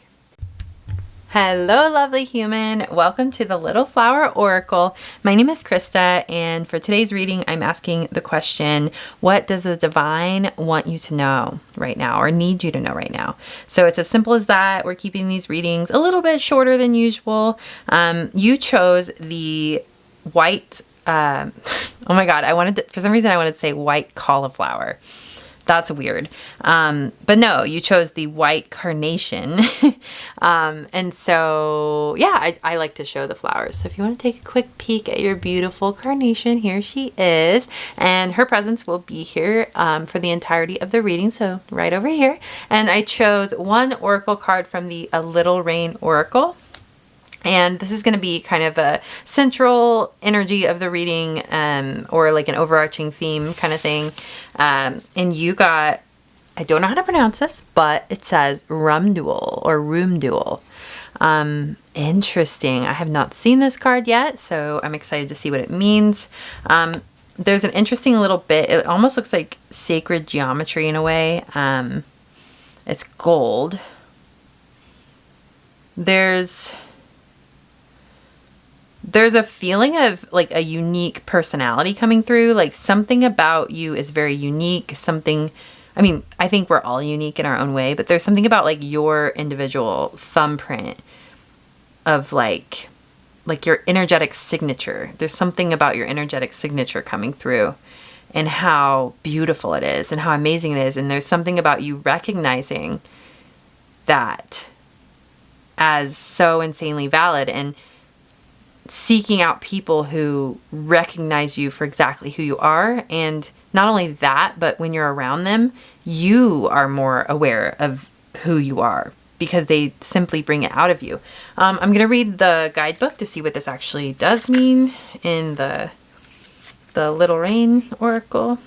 Hello, lovely human. Welcome to the Little Flower Oracle. My name is Krista, and for today's reading, I'm asking the question, what does the divine want you to know right now, or need you to know right now? So it's as simple as that. We're keeping these readings a little bit shorter than usual. You chose the white, oh my God, for some reason I wanted to say white cauliflower. That's weird. But no, you chose the white carnation. And so, yeah, I like to show the flowers. So if you want to take a quick peek at your beautiful carnation, here she is. And her presence will be here for the entirety of the reading. So right over here. And I chose one oracle card from the A Little Rain Oracle. And this is going to be kind of a central energy of the reading, or like an overarching theme kind of thing. And you got, I don't know how to pronounce this, but it says Rumdual or Roomdual. Interesting. I have not seen this card yet, so I'm excited to see what it means. There's an interesting little bit. It almost looks like sacred geometry in a way. It's gold. there's a feeling of like a unique personality coming through. Like something about you is very unique. I think we're all unique in our own way, but there's something about like your individual thumbprint of like your energetic signature. There's something about your energetic signature coming through and how beautiful it is and how amazing it is. And there's something about you recognizing that as so insanely valid and seeking out people who recognize you for exactly who you are. And not only that, but when you're around them, you are more aware of who you are because they simply bring it out of you. I'm going to read the guidebook to see what this actually does mean in the Little Rain Oracle.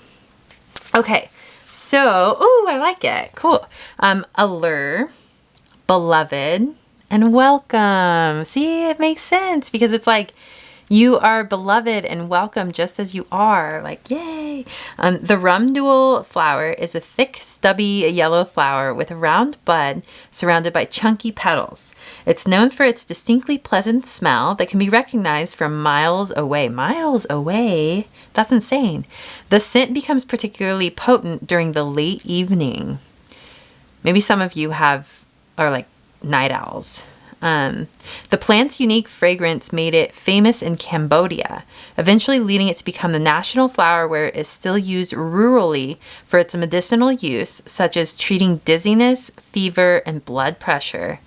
Okay, so, ooh, I like it. Cool. Allure, beloved, and welcome. See, it makes sense because it's like you are beloved and welcome just as you are. Like, yay. The rumdul flower is a thick, stubby yellow flower with a round bud surrounded by chunky petals. It's known for its distinctly pleasant smell that can be recognized from miles away. Miles away? That's insane. The scent becomes particularly potent during the late evening. Maybe some of you are like night owls. The plant's unique fragrance made it famous in Cambodia, eventually leading it to become the national flower where it is still used rurally for its medicinal use, such as treating dizziness, fever, and blood pressure.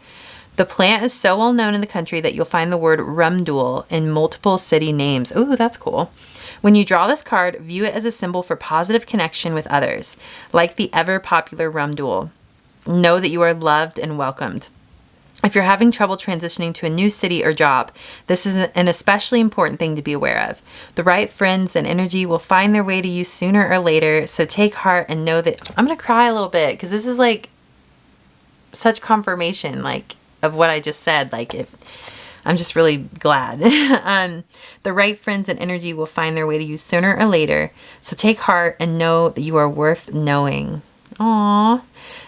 The plant is so well known in the country that you'll find the word rumdul in multiple city names. Ooh, that's cool. When you draw this card, view it as a symbol for positive connection with others, like the ever-popular rumdul. Know that you are loved and welcomed. If you're having trouble transitioning to a new city or job, this is an especially important thing to be aware of. The right friends and energy will find their way to you sooner or later, so take heart and know that... I'm going to cry a little bit because this is like such confirmation like of what I just said. I'm just really glad. The right friends and energy will find their way to you sooner or later, so take heart and know that you are worth knowing. Aww.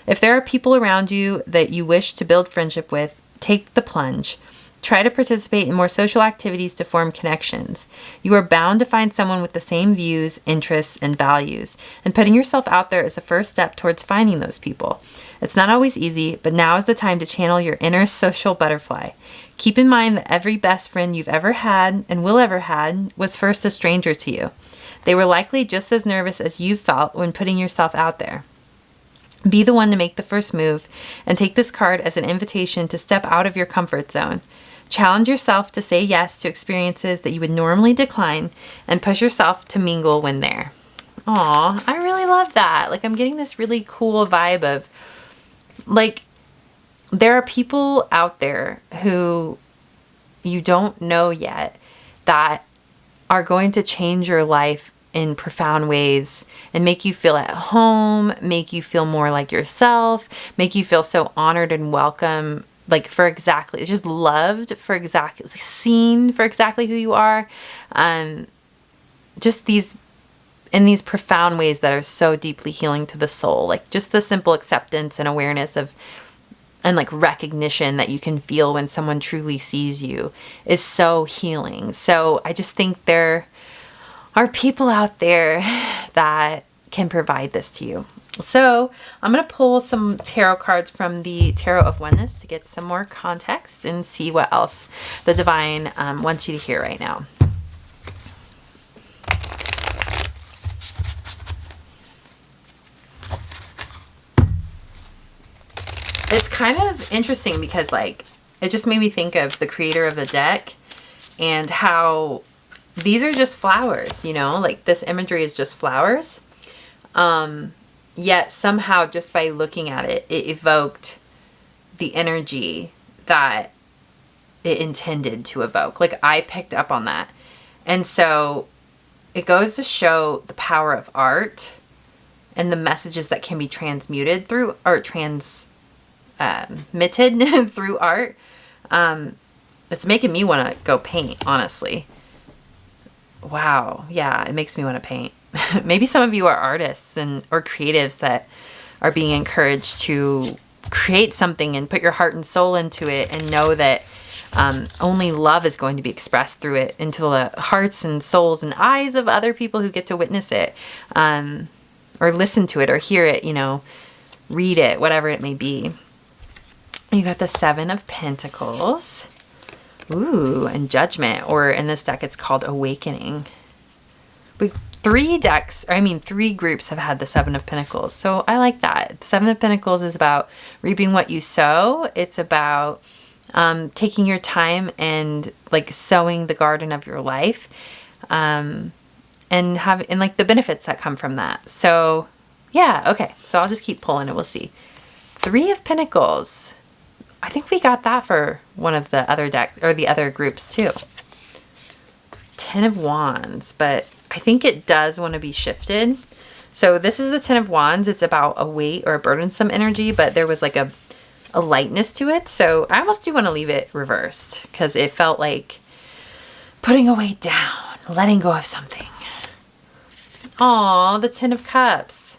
If there are people around you that you wish to build friendship with, take the plunge. Try to participate in more social activities to form connections. You are bound to find someone with the same views, interests, and values, and putting yourself out there is the first step towards finding those people. It's not always easy, but now is the time to channel your inner social butterfly. Keep in mind that every best friend you've ever had and will ever had was first a stranger to you. They were likely just as nervous as you felt when putting yourself out there. Be the one to make the first move and take this card as an invitation to step out of your comfort zone. Challenge yourself to say yes to experiences that you would normally decline and push yourself to mingle when there. Aw, I really love that. Like, I'm getting this really cool vibe of, like, there are people out there who you don't know yet that are going to change your life in profound ways and make you feel at home, make you feel more like yourself, make you feel so honored and welcome, like for exactly, just loved for exactly, seen for exactly who you are. Just in these profound ways that are so deeply healing to the soul, like just the simple acceptance and awareness of, and like recognition that you can feel when someone truly sees you is so healing. So I just think there are people out there that can provide this to you. So I'm going to pull some tarot cards from the Tarot of Oneness to get some more context and see what else the divine wants you to hear right now. It's kind of interesting because like it just made me think of the creator of the deck and how these are just flowers, you know, like this imagery is just flowers. Yet somehow just by looking at it, it evoked the energy that it intended to evoke. Like I picked up on that. And so it goes to show the power of art and the messages that can be transmuted through or transmitted through art. It's making me want to go paint, honestly. Wow. Yeah, it makes me want to paint. Maybe some of you are artists or creatives that are being encouraged to create something and put your heart and soul into it, and know that only love is going to be expressed through it into the hearts and souls and eyes of other people who get to witness it, or listen to it or hear it, read it, whatever it may be. You got the Seven of Pentacles. Ooh, and Judgment, or in this deck, it's called Awakening. Three groups have had the Seven of Pentacles. So I like that. The Seven of Pentacles is about reaping what you sow. It's about taking your time and like sowing the garden of your life, and like the benefits that come from that. So yeah, okay. So I'll just keep pulling and we'll see. Three of Pentacles. I think we got that for one of the other decks, or the other groups too. Ten of Wands, but I think it does want to be shifted. So this is the Ten of Wands. It's about a weight or a burdensome energy, but there was like a lightness to it. So I almost do want to leave it reversed, because it felt like putting a weight down, letting go of something. Aw, the Ten of Cups.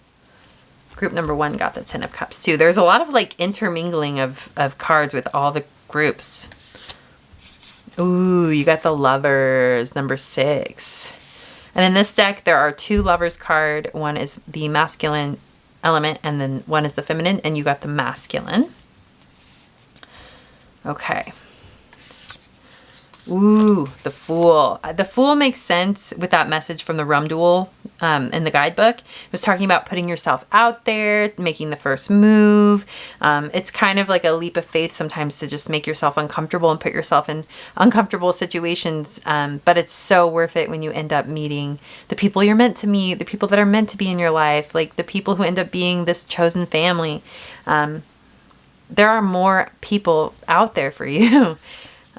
Group number 1 got the Ten of Cups too. There's a lot of like intermingling of cards with all the groups. Ooh, you got the Lovers, number 6. And in this deck, there are 2 Lovers card. One is the masculine element, and then one is the feminine, and you got the masculine. Okay. Ooh, the Fool. The Fool makes sense with that message from the Rum Duel in the guidebook. It was talking about putting yourself out there, making the first move. It's kind of like a leap of faith sometimes to just make yourself uncomfortable and put yourself in uncomfortable situations. But it's so worth it when you end up meeting the people you're meant to meet, the people that are meant to be in your life, like the people who end up being this chosen family. There are more people out there for you.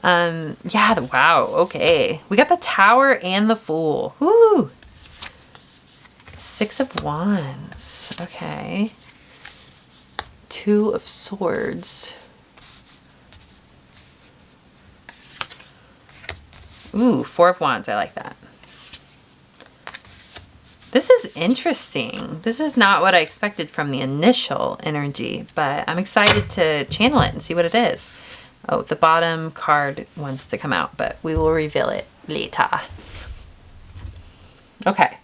Yeah, wow, okay. We got the Tower and the Fool. Woo! 6 of Wands. Okay. 2 of Swords. Ooh, 4 of Wands. I like that. This is interesting. This is not what I expected from the initial energy, but I'm excited to channel it and see what it is. Oh, the bottom card wants to come out, but we will reveal it later. Okay.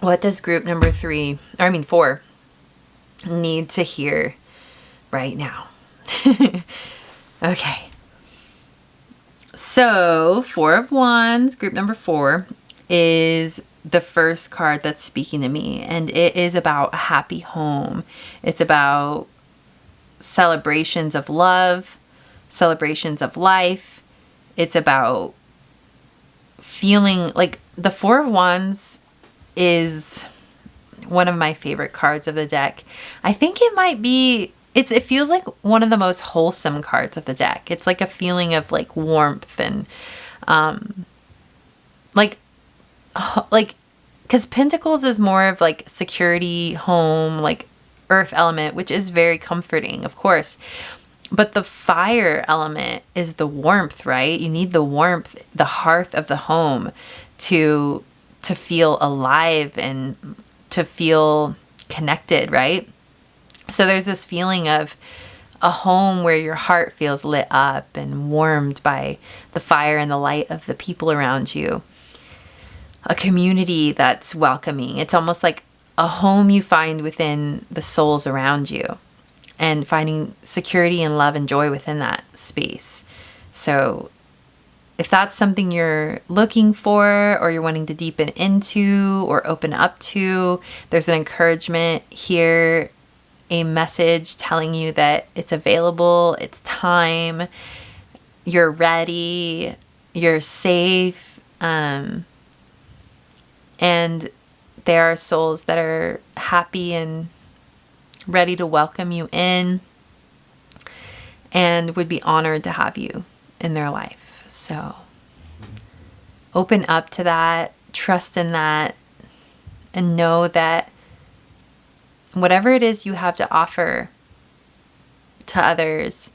What does group number 4 need to hear right now? Okay. So 4 of Wands, group number 4, is the first card that's speaking to me, and it is about a happy home. It's about celebrations of love, celebrations of life. It's about feeling like the 4 of Wands is one of my favorite cards of the deck. I think it might be, it feels like one of the most wholesome cards of the deck. It's like a feeling of like warmth and like because Pentacles is more of like security, home, like earth element, which is very comforting, of course. But the fire element is the warmth, right? You need the warmth, the hearth of the home to feel alive and to feel connected, right? So there's this feeling of a home where your heart feels lit up and warmed by the fire and the light of the people around you. A community that's welcoming. It's almost like a home you find within the souls around you, and finding security and love and joy within that space. So if that's something you're looking for, or you're wanting to deepen into or open up to, there's an encouragement here, a message telling you that it's available, it's time, you're ready, you're safe, and there are souls that are happy and ready to welcome you in and would be honored to have you in their life. So open up to that, trust in that, and know that whatever it is you have to offer to others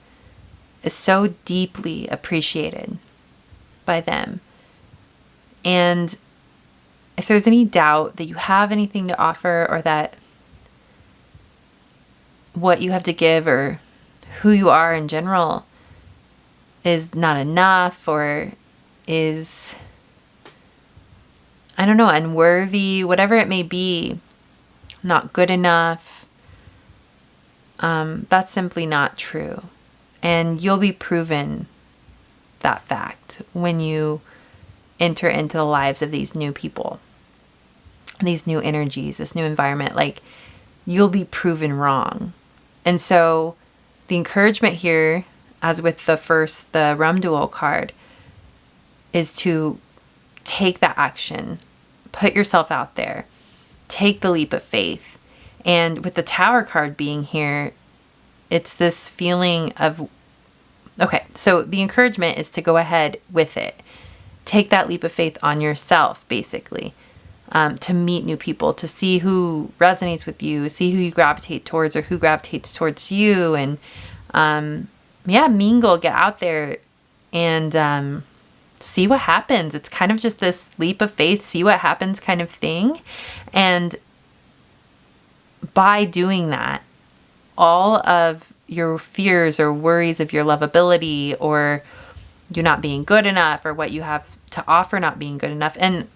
is so deeply appreciated by them. And if there's any doubt that you have anything to offer, or that what you have to give or who you are in general is not enough or is, I don't know, unworthy, whatever it may be, not good enough, that's simply not true. And you'll be proven that fact when you enter into the lives of these new people, these new energies, this new environment. Like, you'll be proven wrong. And so the encouragement here, as with the Rum Duel card, is to take that action, put yourself out there, take the leap of faith. And with the Tower card being here, it's this feeling of, okay, so the encouragement is to go ahead with it. Take that leap of faith on yourself, basically, to meet new people, to see who resonates with you, see who you gravitate towards or who gravitates towards you. And mingle, get out there and see what happens. It's kind of just this leap of faith, see what happens kind of thing. And by doing that, all of your fears or worries of your lovability or you not being good enough or what you have to offer not being good enough. And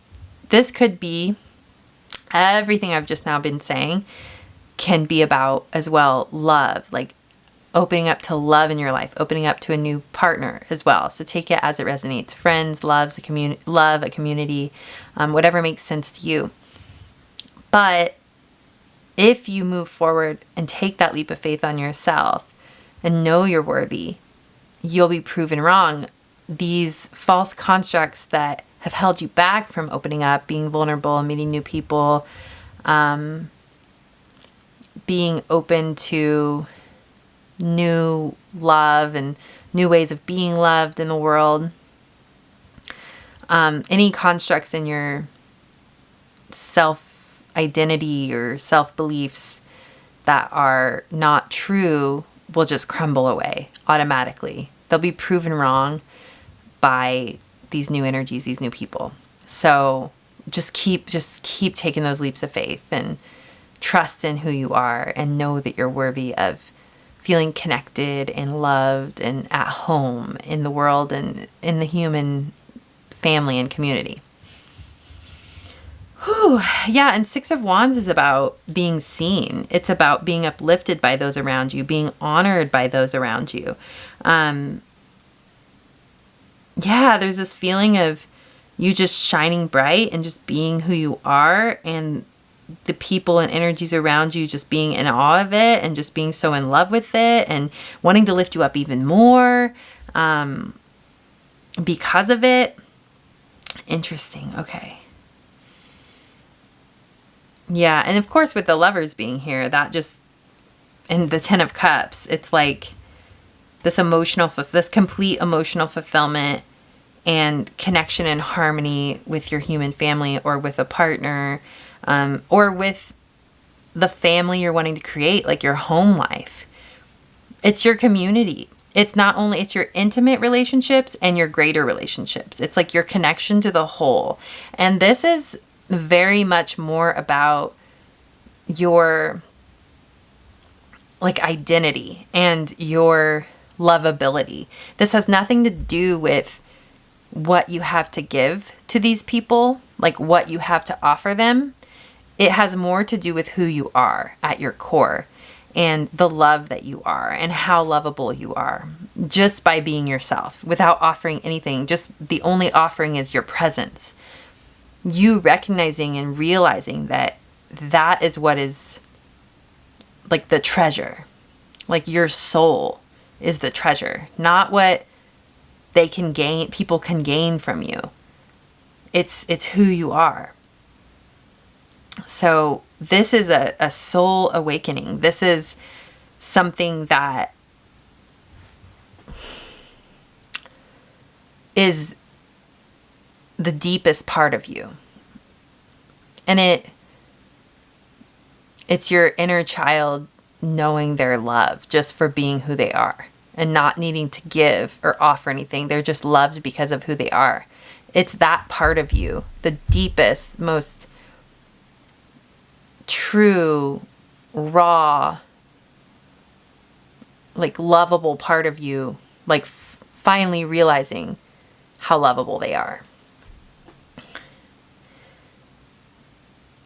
this could be everything I've just now been saying can be about as well love, like opening up to love in your life, opening up to a new partner as well. So take it as it resonates. Friends, loves, a community, whatever makes sense to you. But if you move forward and take that leap of faith on yourself and know you're worthy, you'll be proven wrong. These false constructs that have held you back from opening up, being vulnerable, and meeting new people, being open to new love and new ways of being loved in the world. Any constructs in your self-identity or self-beliefs that are not true will just crumble away automatically. They'll be proven wrong by these new energies, these new people. So just keep taking those leaps of faith and trust in who you are and know that you're worthy of feeling connected and loved and at home in the world and in the human family and community. Whew. Yeah, and Six of Wands is about being seen. It's about being uplifted by those around you, being honored by those around you. There's this feeling of you just shining bright and just being who you are, and the people and energies around you just being in awe of it and just being so in love with it and wanting to lift you up even more because of it. Interesting. Okay. Yeah, and of course with the Lovers being here, that just, and the Ten of Cups, it's like this complete emotional fulfillment and connection and harmony with your human family or with a partner, or with the family you're wanting to create, like your home life. It's your community. It's your intimate relationships and your greater relationships. It's like your connection to the whole. And this is very much more about your like identity and your lovability. This has nothing to do with what you have to give to these people, like what you have to offer them. It has more to do with who you are at your core and the love that you are and how lovable you are just by being yourself without offering anything. Just the only offering is your presence. You recognizing and realizing that that is what is like the treasure. Like your soul is the treasure, not what people can gain from you. It's who you are. So this is a soul awakening. This is something that is the deepest part of you. And it's your inner child knowing their love just for being who they are and not needing to give or offer anything. They're just loved because of who they are. It's that part of you, the deepest, most true, raw, like lovable part of you, like finally realizing how lovable they are.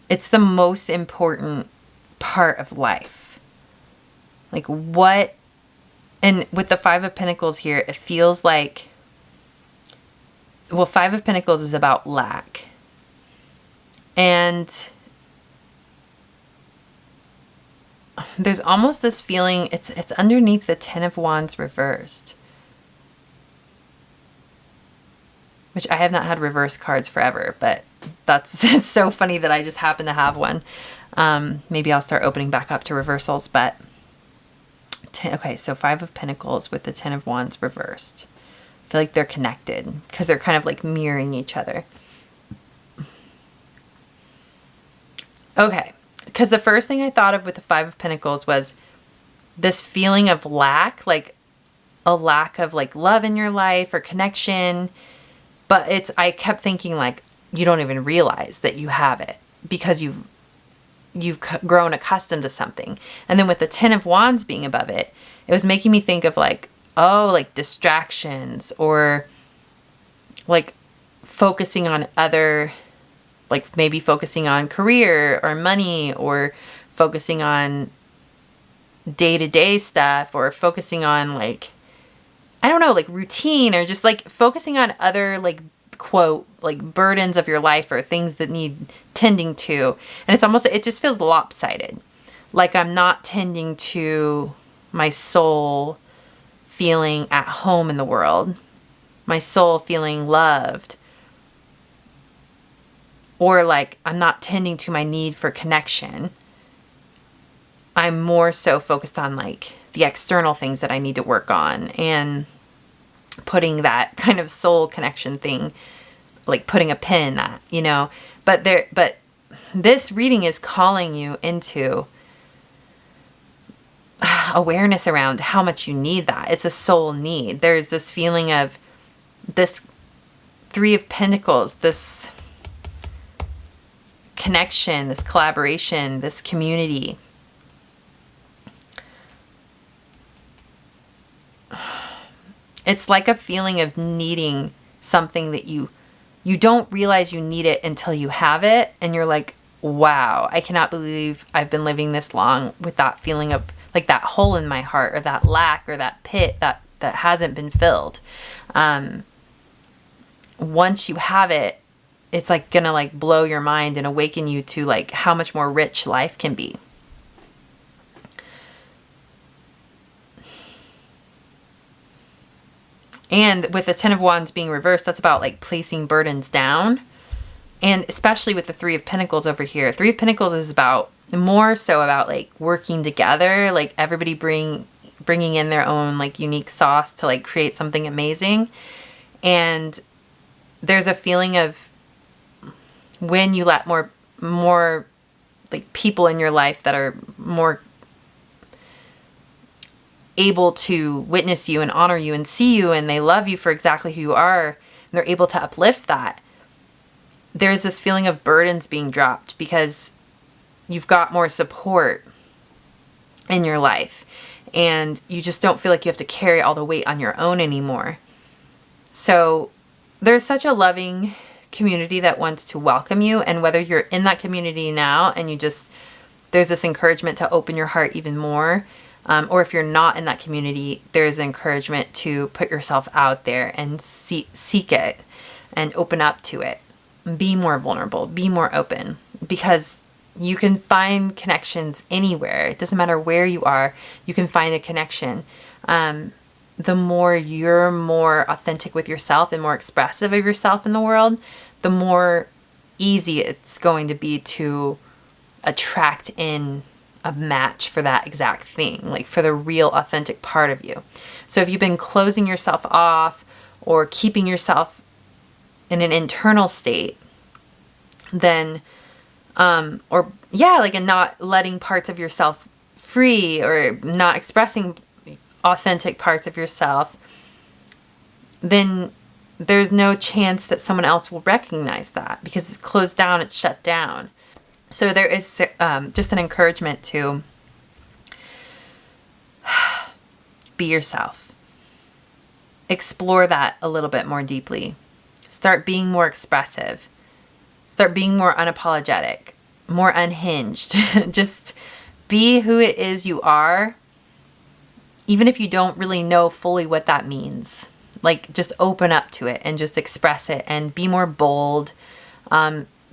It's the most important part of life. Like what, and with the Five of Pentacles here, it feels like, well, Five of Pentacles is about lack. And there's almost this feeling, it's underneath the Ten of Wands reversed. Which I have not had reverse cards forever, but it's so funny that I just happen to have one. Maybe I'll start opening back up to reversals, but okay, so Five of Pentacles with the Ten of Wands reversed. I feel like they're connected because they're kind of like mirroring each other. Okay, because the first thing I thought of with the Five of Pentacles was this feeling of lack, like a lack of like love in your life or connection. But I kept thinking like, you don't even realize that you have it because you've grown accustomed to something. And then with the Ten of Wands being above it, it was making me think of like, oh, like distractions or like focusing on other, like maybe focusing on career or money or focusing on day-to-day stuff or focusing on like, I don't know, like routine or just like focusing on other like quote, like burdens of your life or things that need tending to. And it's almost, it just feels lopsided. Like I'm not tending to my soul feeling at home in the world, my soul feeling loved, or like I'm not tending to my need for connection. I'm more so focused on like the external things that I need to work on and putting that kind of soul connection thing, like putting a pin in that, you know, but this reading is calling you into awareness around how much you need that. It's a soul need. There's this feeling of this Three of Pentacles, this connection, this collaboration, this community. It's like a feeling of needing something that you don't realize you need it until you have it. And you're like, wow, I cannot believe I've been living this long with that feeling of like that hole in my heart or that lack or that pit that hasn't been filled. Once you have it, it's like gonna like blow your mind and awaken you to like how much more rich life can be. And with the Ten of Wands being reversed, that's about like placing burdens down. And especially with the Three of Pentacles over here. Three of Pentacles is about more so about like working together, like everybody bringing in their own like unique sauce to like create something amazing. And there's a feeling of when you let more like people in your life that are more able to witness you and honor you and see you and they love you for exactly who you are and they're able to uplift that, there's this feeling of burdens being dropped because you've got more support in your life and you just don't feel like you have to carry all the weight on your own anymore. So there's such a loving community that wants to welcome you, and whether you're in that community now and there's this encouragement to open your heart even more. Or if you're not in that community, there's encouragement to put yourself out there and seek it and open up to it. Be more vulnerable, be more open, because you can find connections anywhere. It doesn't matter where you are, you can find a connection. The more you're more authentic with yourself and more expressive of yourself in the world, the more easy it's going to be to attract in a match for that exact thing, like for the real authentic part of you. So if you've been closing yourself off or keeping yourself in an internal state, then and not letting parts of yourself free or not expressing authentic parts of yourself, then there's no chance that someone else will recognize that because it's closed down, it's shut down. So there is just an encouragement to Be yourself. Explore that a little bit more deeply. Start being more expressive. Start being more unapologetic, more unhinged. Just be who it is you are, even if you don't really know fully what that means. Like, just open up to it and just express it and be more bold.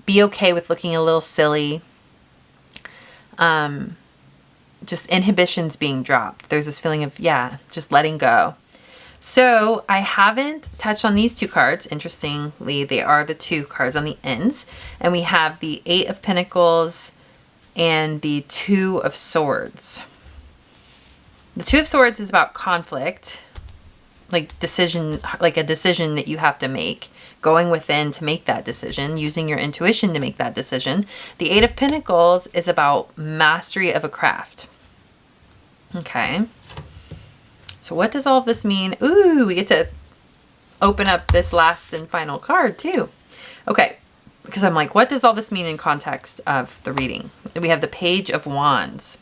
Be okay with looking a little silly. Just inhibitions being dropped. There's this feeling of, just letting go. So I haven't touched on these two cards. Interestingly, they are the two cards on the ends. And we have the Eight of Pentacles and the Two of Swords. The Two of Swords is about conflict, like a decision that you have to make, going within to make that decision, using your intuition to make that decision. The Eight of Pentacles is about mastery of a craft. Okay. So what does all of this mean? Ooh, we get to open up this last and final card too. Okay, because I'm like, what does all this mean in context of the reading? We have the Page of Wands.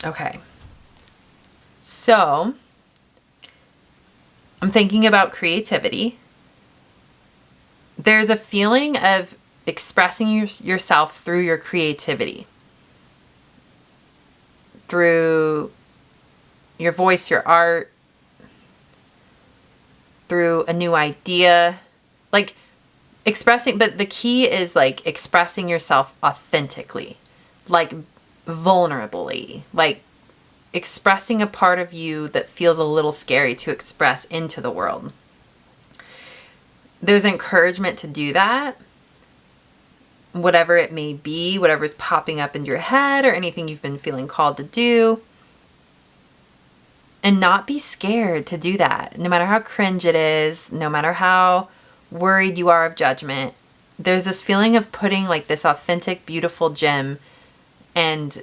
Okay. So I'm thinking about creativity. There's a feeling of expressing yourself through your creativity. Through your voice, your art, through a new idea, like expressing, but the key is like expressing yourself authentically, like vulnerably, like expressing a part of you that feels a little scary to express into the world. There's encouragement to do that, whatever it may be, whatever's popping up in your head or anything you've been feeling called to do. And not be scared to do that. No matter how cringe it is, no matter how worried you are of judgment, there's this feeling of putting like this authentic, beautiful gem and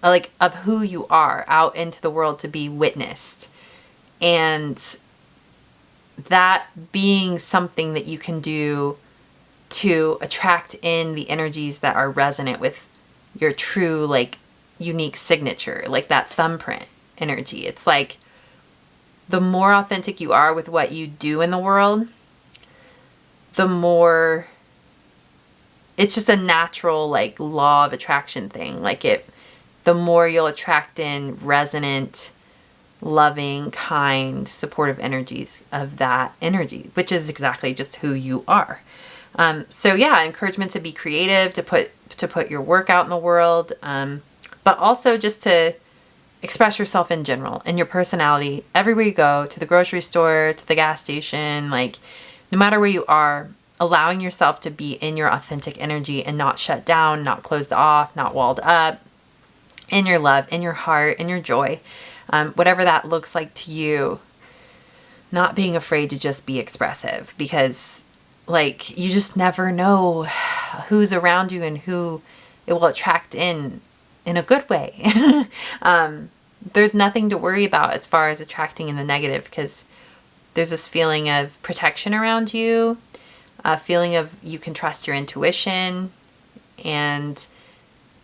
like of who you are out into the world to be witnessed. And that being something that you can do to attract in the energies that are resonant with your true, like, unique signature, like that thumbprint energy. It's like the more authentic you are with what you do in the world, the more it's just a natural like law of attraction thing. Like the more you'll attract in resonant, loving, kind, supportive energies of that energy, which is exactly just who you are. So yeah, encouragement to be creative, to put your work out in the world, but also just to express yourself in general and your personality everywhere you go, to the grocery store, to the gas station, like no matter where you are, allowing yourself to be in your authentic energy and not shut down, not closed off, not walled up, in your love, in your heart, in your joy, whatever that looks like to you, not being afraid to just be expressive, because like you just never know who's around you and who it will attract in a good way. There's nothing to worry about as far as attracting in the negative, because there's this feeling of protection around you, a feeling of you can trust your intuition. And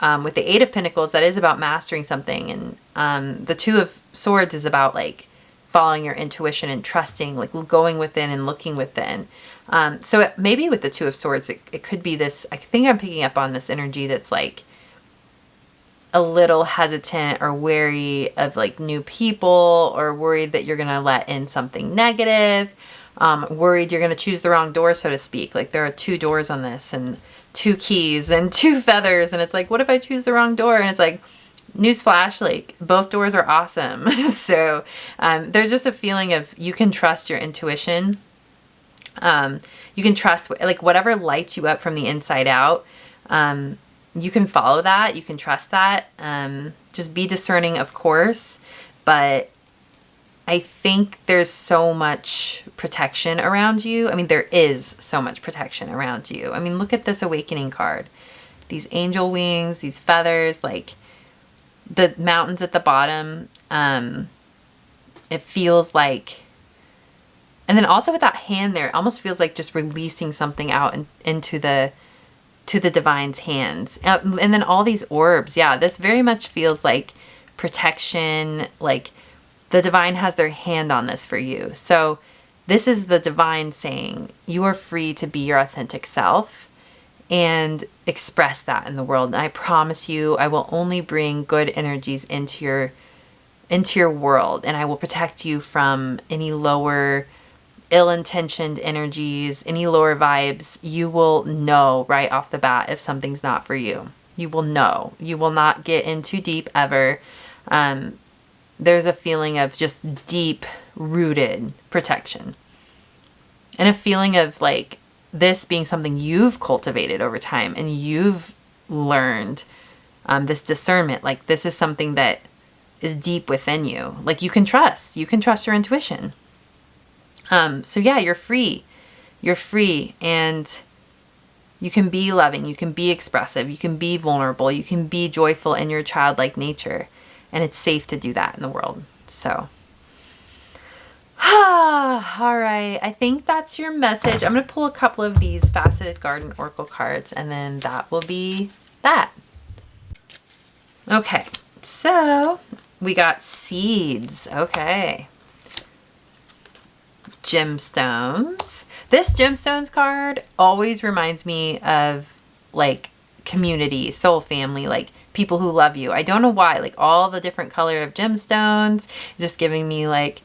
with the Eight of Pentacles, that is about mastering something. And the Two of Swords is about like following your intuition and trusting, like going within and looking within. So maybe with the Two of Swords, it could be this, I think I'm picking up on this energy that's like a little hesitant or wary of like new people, or worried that you're going to let in something negative, worried you're going to choose the wrong door, so to speak. Like there are two doors on this and two keys and two feathers. And it's like, what if I choose the wrong door? And it's like, newsflash, like both doors are awesome. So there's just a feeling of you can trust your intuition. You can trust like whatever lights you up from the inside out. You can follow that. You can trust that. Just be discerning, of course. But I think there's so much protection around you. I mean, there is so much protection around you. I mean, look at this Awakening card. These angel wings, these feathers, like the mountains at the bottom. It feels like, and then also with that hand there, it almost feels like just releasing something out into the divine's hands. And then all these orbs. Yeah, this very much feels like protection. Like, the divine has their hand on this for you. So this is the divine saying, you are free to be your authentic self and express that in the world. And I promise you, I will only bring good energies into your world, and I will protect you from any lower ill-intentioned energies, any lower vibes. You will know right off the bat if something's not for you. You will know. You will not get in too deep ever. There's a feeling of just deep rooted protection, and a feeling of like this being something you've cultivated over time, and you've learned this discernment. Like, this is something that is deep within you. Like, you can trust your intuition. So yeah, you're free, and you can be loving, you can be expressive, you can be vulnerable, you can be joyful in your childlike nature, and it's safe to do that in the world. So, all right, I think that's your message. I'm going to pull a couple of these Faceted Garden Oracle cards, and then that will be that. Okay, so we got seeds. Okay. Gemstones. This gemstones card always reminds me of like community, soul family, like people who love you. I don't know why, like all the different color of gemstones just giving me like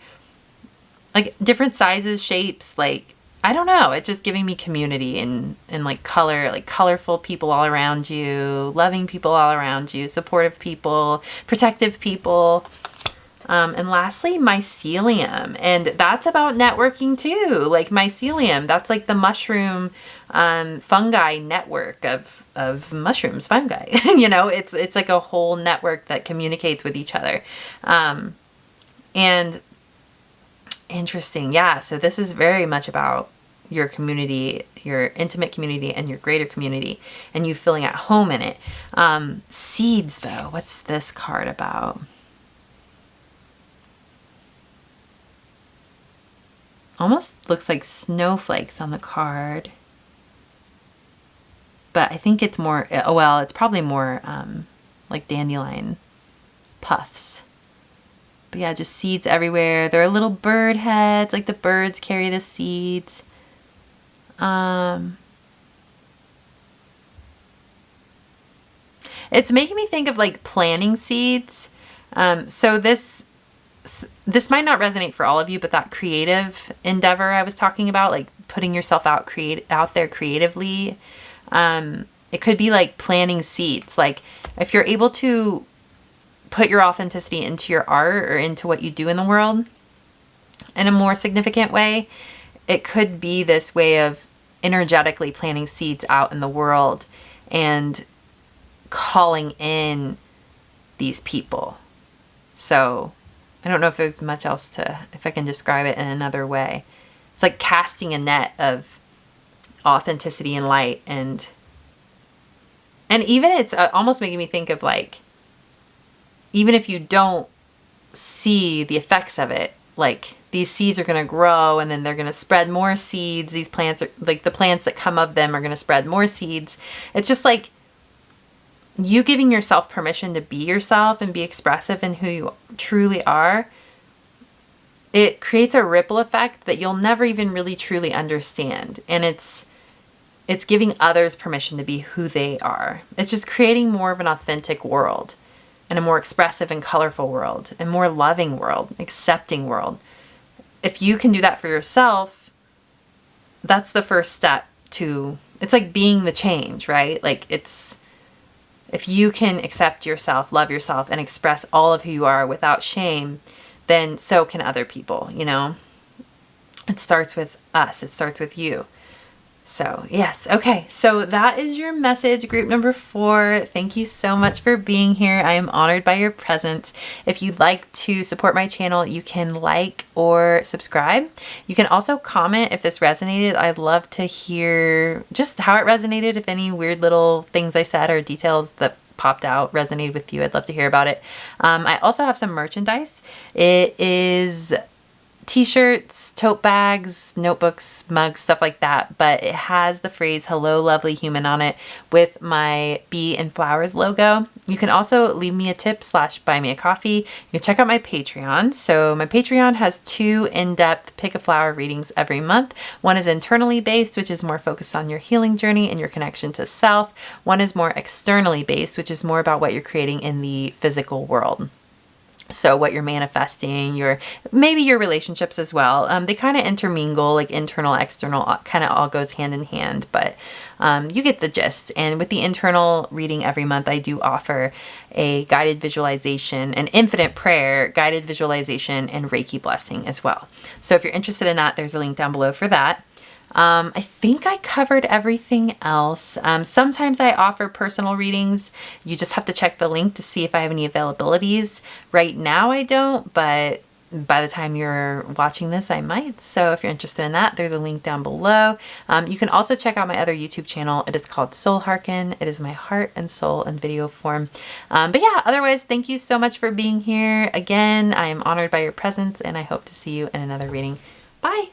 different sizes, shapes, like I don't know, it's just giving me community and like color, like colorful people all around you, loving people all around you, supportive people, protective people. And lastly, mycelium. And that's about networking too. Like mycelium, that's like the mushroom fungi network of mushrooms, fungi. You know, it's like a whole network that communicates with each other. And interesting. Yeah. So this is very much about your community, your intimate community, and your greater community, and you feeling at home in it. Seeds though, what's this card about? Almost looks like snowflakes on the card, but I think it's more, well, it's probably more like dandelion puffs. But yeah, just seeds everywhere. There are little bird heads, like the birds carry the seeds. It's making me think of like planting seeds. So this might not resonate for all of you, but that creative endeavor I was talking about, like putting yourself out there creatively, it could be like planting seeds. Like if you're able to put your authenticity into your art or into what you do in the world in a more significant way, it could be this way of energetically planting seeds out in the world and calling in these people. So I don't know if there's much else if I can describe it in another way. It's like casting a net of authenticity and light, and even it's almost making me think of like, even if you don't see the effects of it, like these seeds are going to grow and then they're going to spread more seeds. These plants are like, the plants that come of them are going to spread more seeds. It's just like you giving yourself permission to be yourself and be expressive in who you truly are. It creates a ripple effect that you'll never even really truly understand. And it's giving others permission to be who they are. It's just creating more of an authentic world, and a more expressive and colorful world, and more loving world, accepting world. If you can do that for yourself, that's the first step to, it's like being the change, right? Like if you can accept yourself, love yourself, and express all of who you are without shame, then so can other people, you know? It starts with us. It starts with you. So yes. Okay. So that is your message, group number 4. Thank you so much for being here. I am honored by your presence. If you'd like to support my channel, you can like or subscribe. You can also comment if this resonated. I'd love to hear just how it resonated. If any weird little things I said or details that popped out resonated with you, I'd love to hear about it. I also have some merchandise. It is t-shirts, tote bags, notebooks, mugs, stuff like that, but it has the phrase "Hello, lovely human" on it with my bee and flowers logo. You can also leave me a tip / buy me a coffee. You can check out my Patreon. So my Patreon has 2 in-depth pick a flower readings every month. One is internally based, which is more focused on your healing journey and your connection to self. One is more externally based, which is more about what you're creating in the physical world. So what you're manifesting, maybe your relationships as well. They kind of intermingle, like internal, external, kind of all goes hand in hand, but you get the gist. And with the internal reading every month, I do offer a guided visualization, an infinite prayer, guided visualization, and Reiki blessing as well. So if you're interested in that, there's a link down below for that. I think I covered everything else. Sometimes I offer personal readings. You just have to check the link to see if I have any availabilities. Right now I don't, but by the time you're watching this, I might. So if you're interested in that, there's a link down below. You can also check out my other YouTube channel. It is called Soul Hearken. It is my heart and soul in video form. But yeah, otherwise, thank you so much for being here. Again, I am honored by your presence, and I hope to see you in another reading. Bye.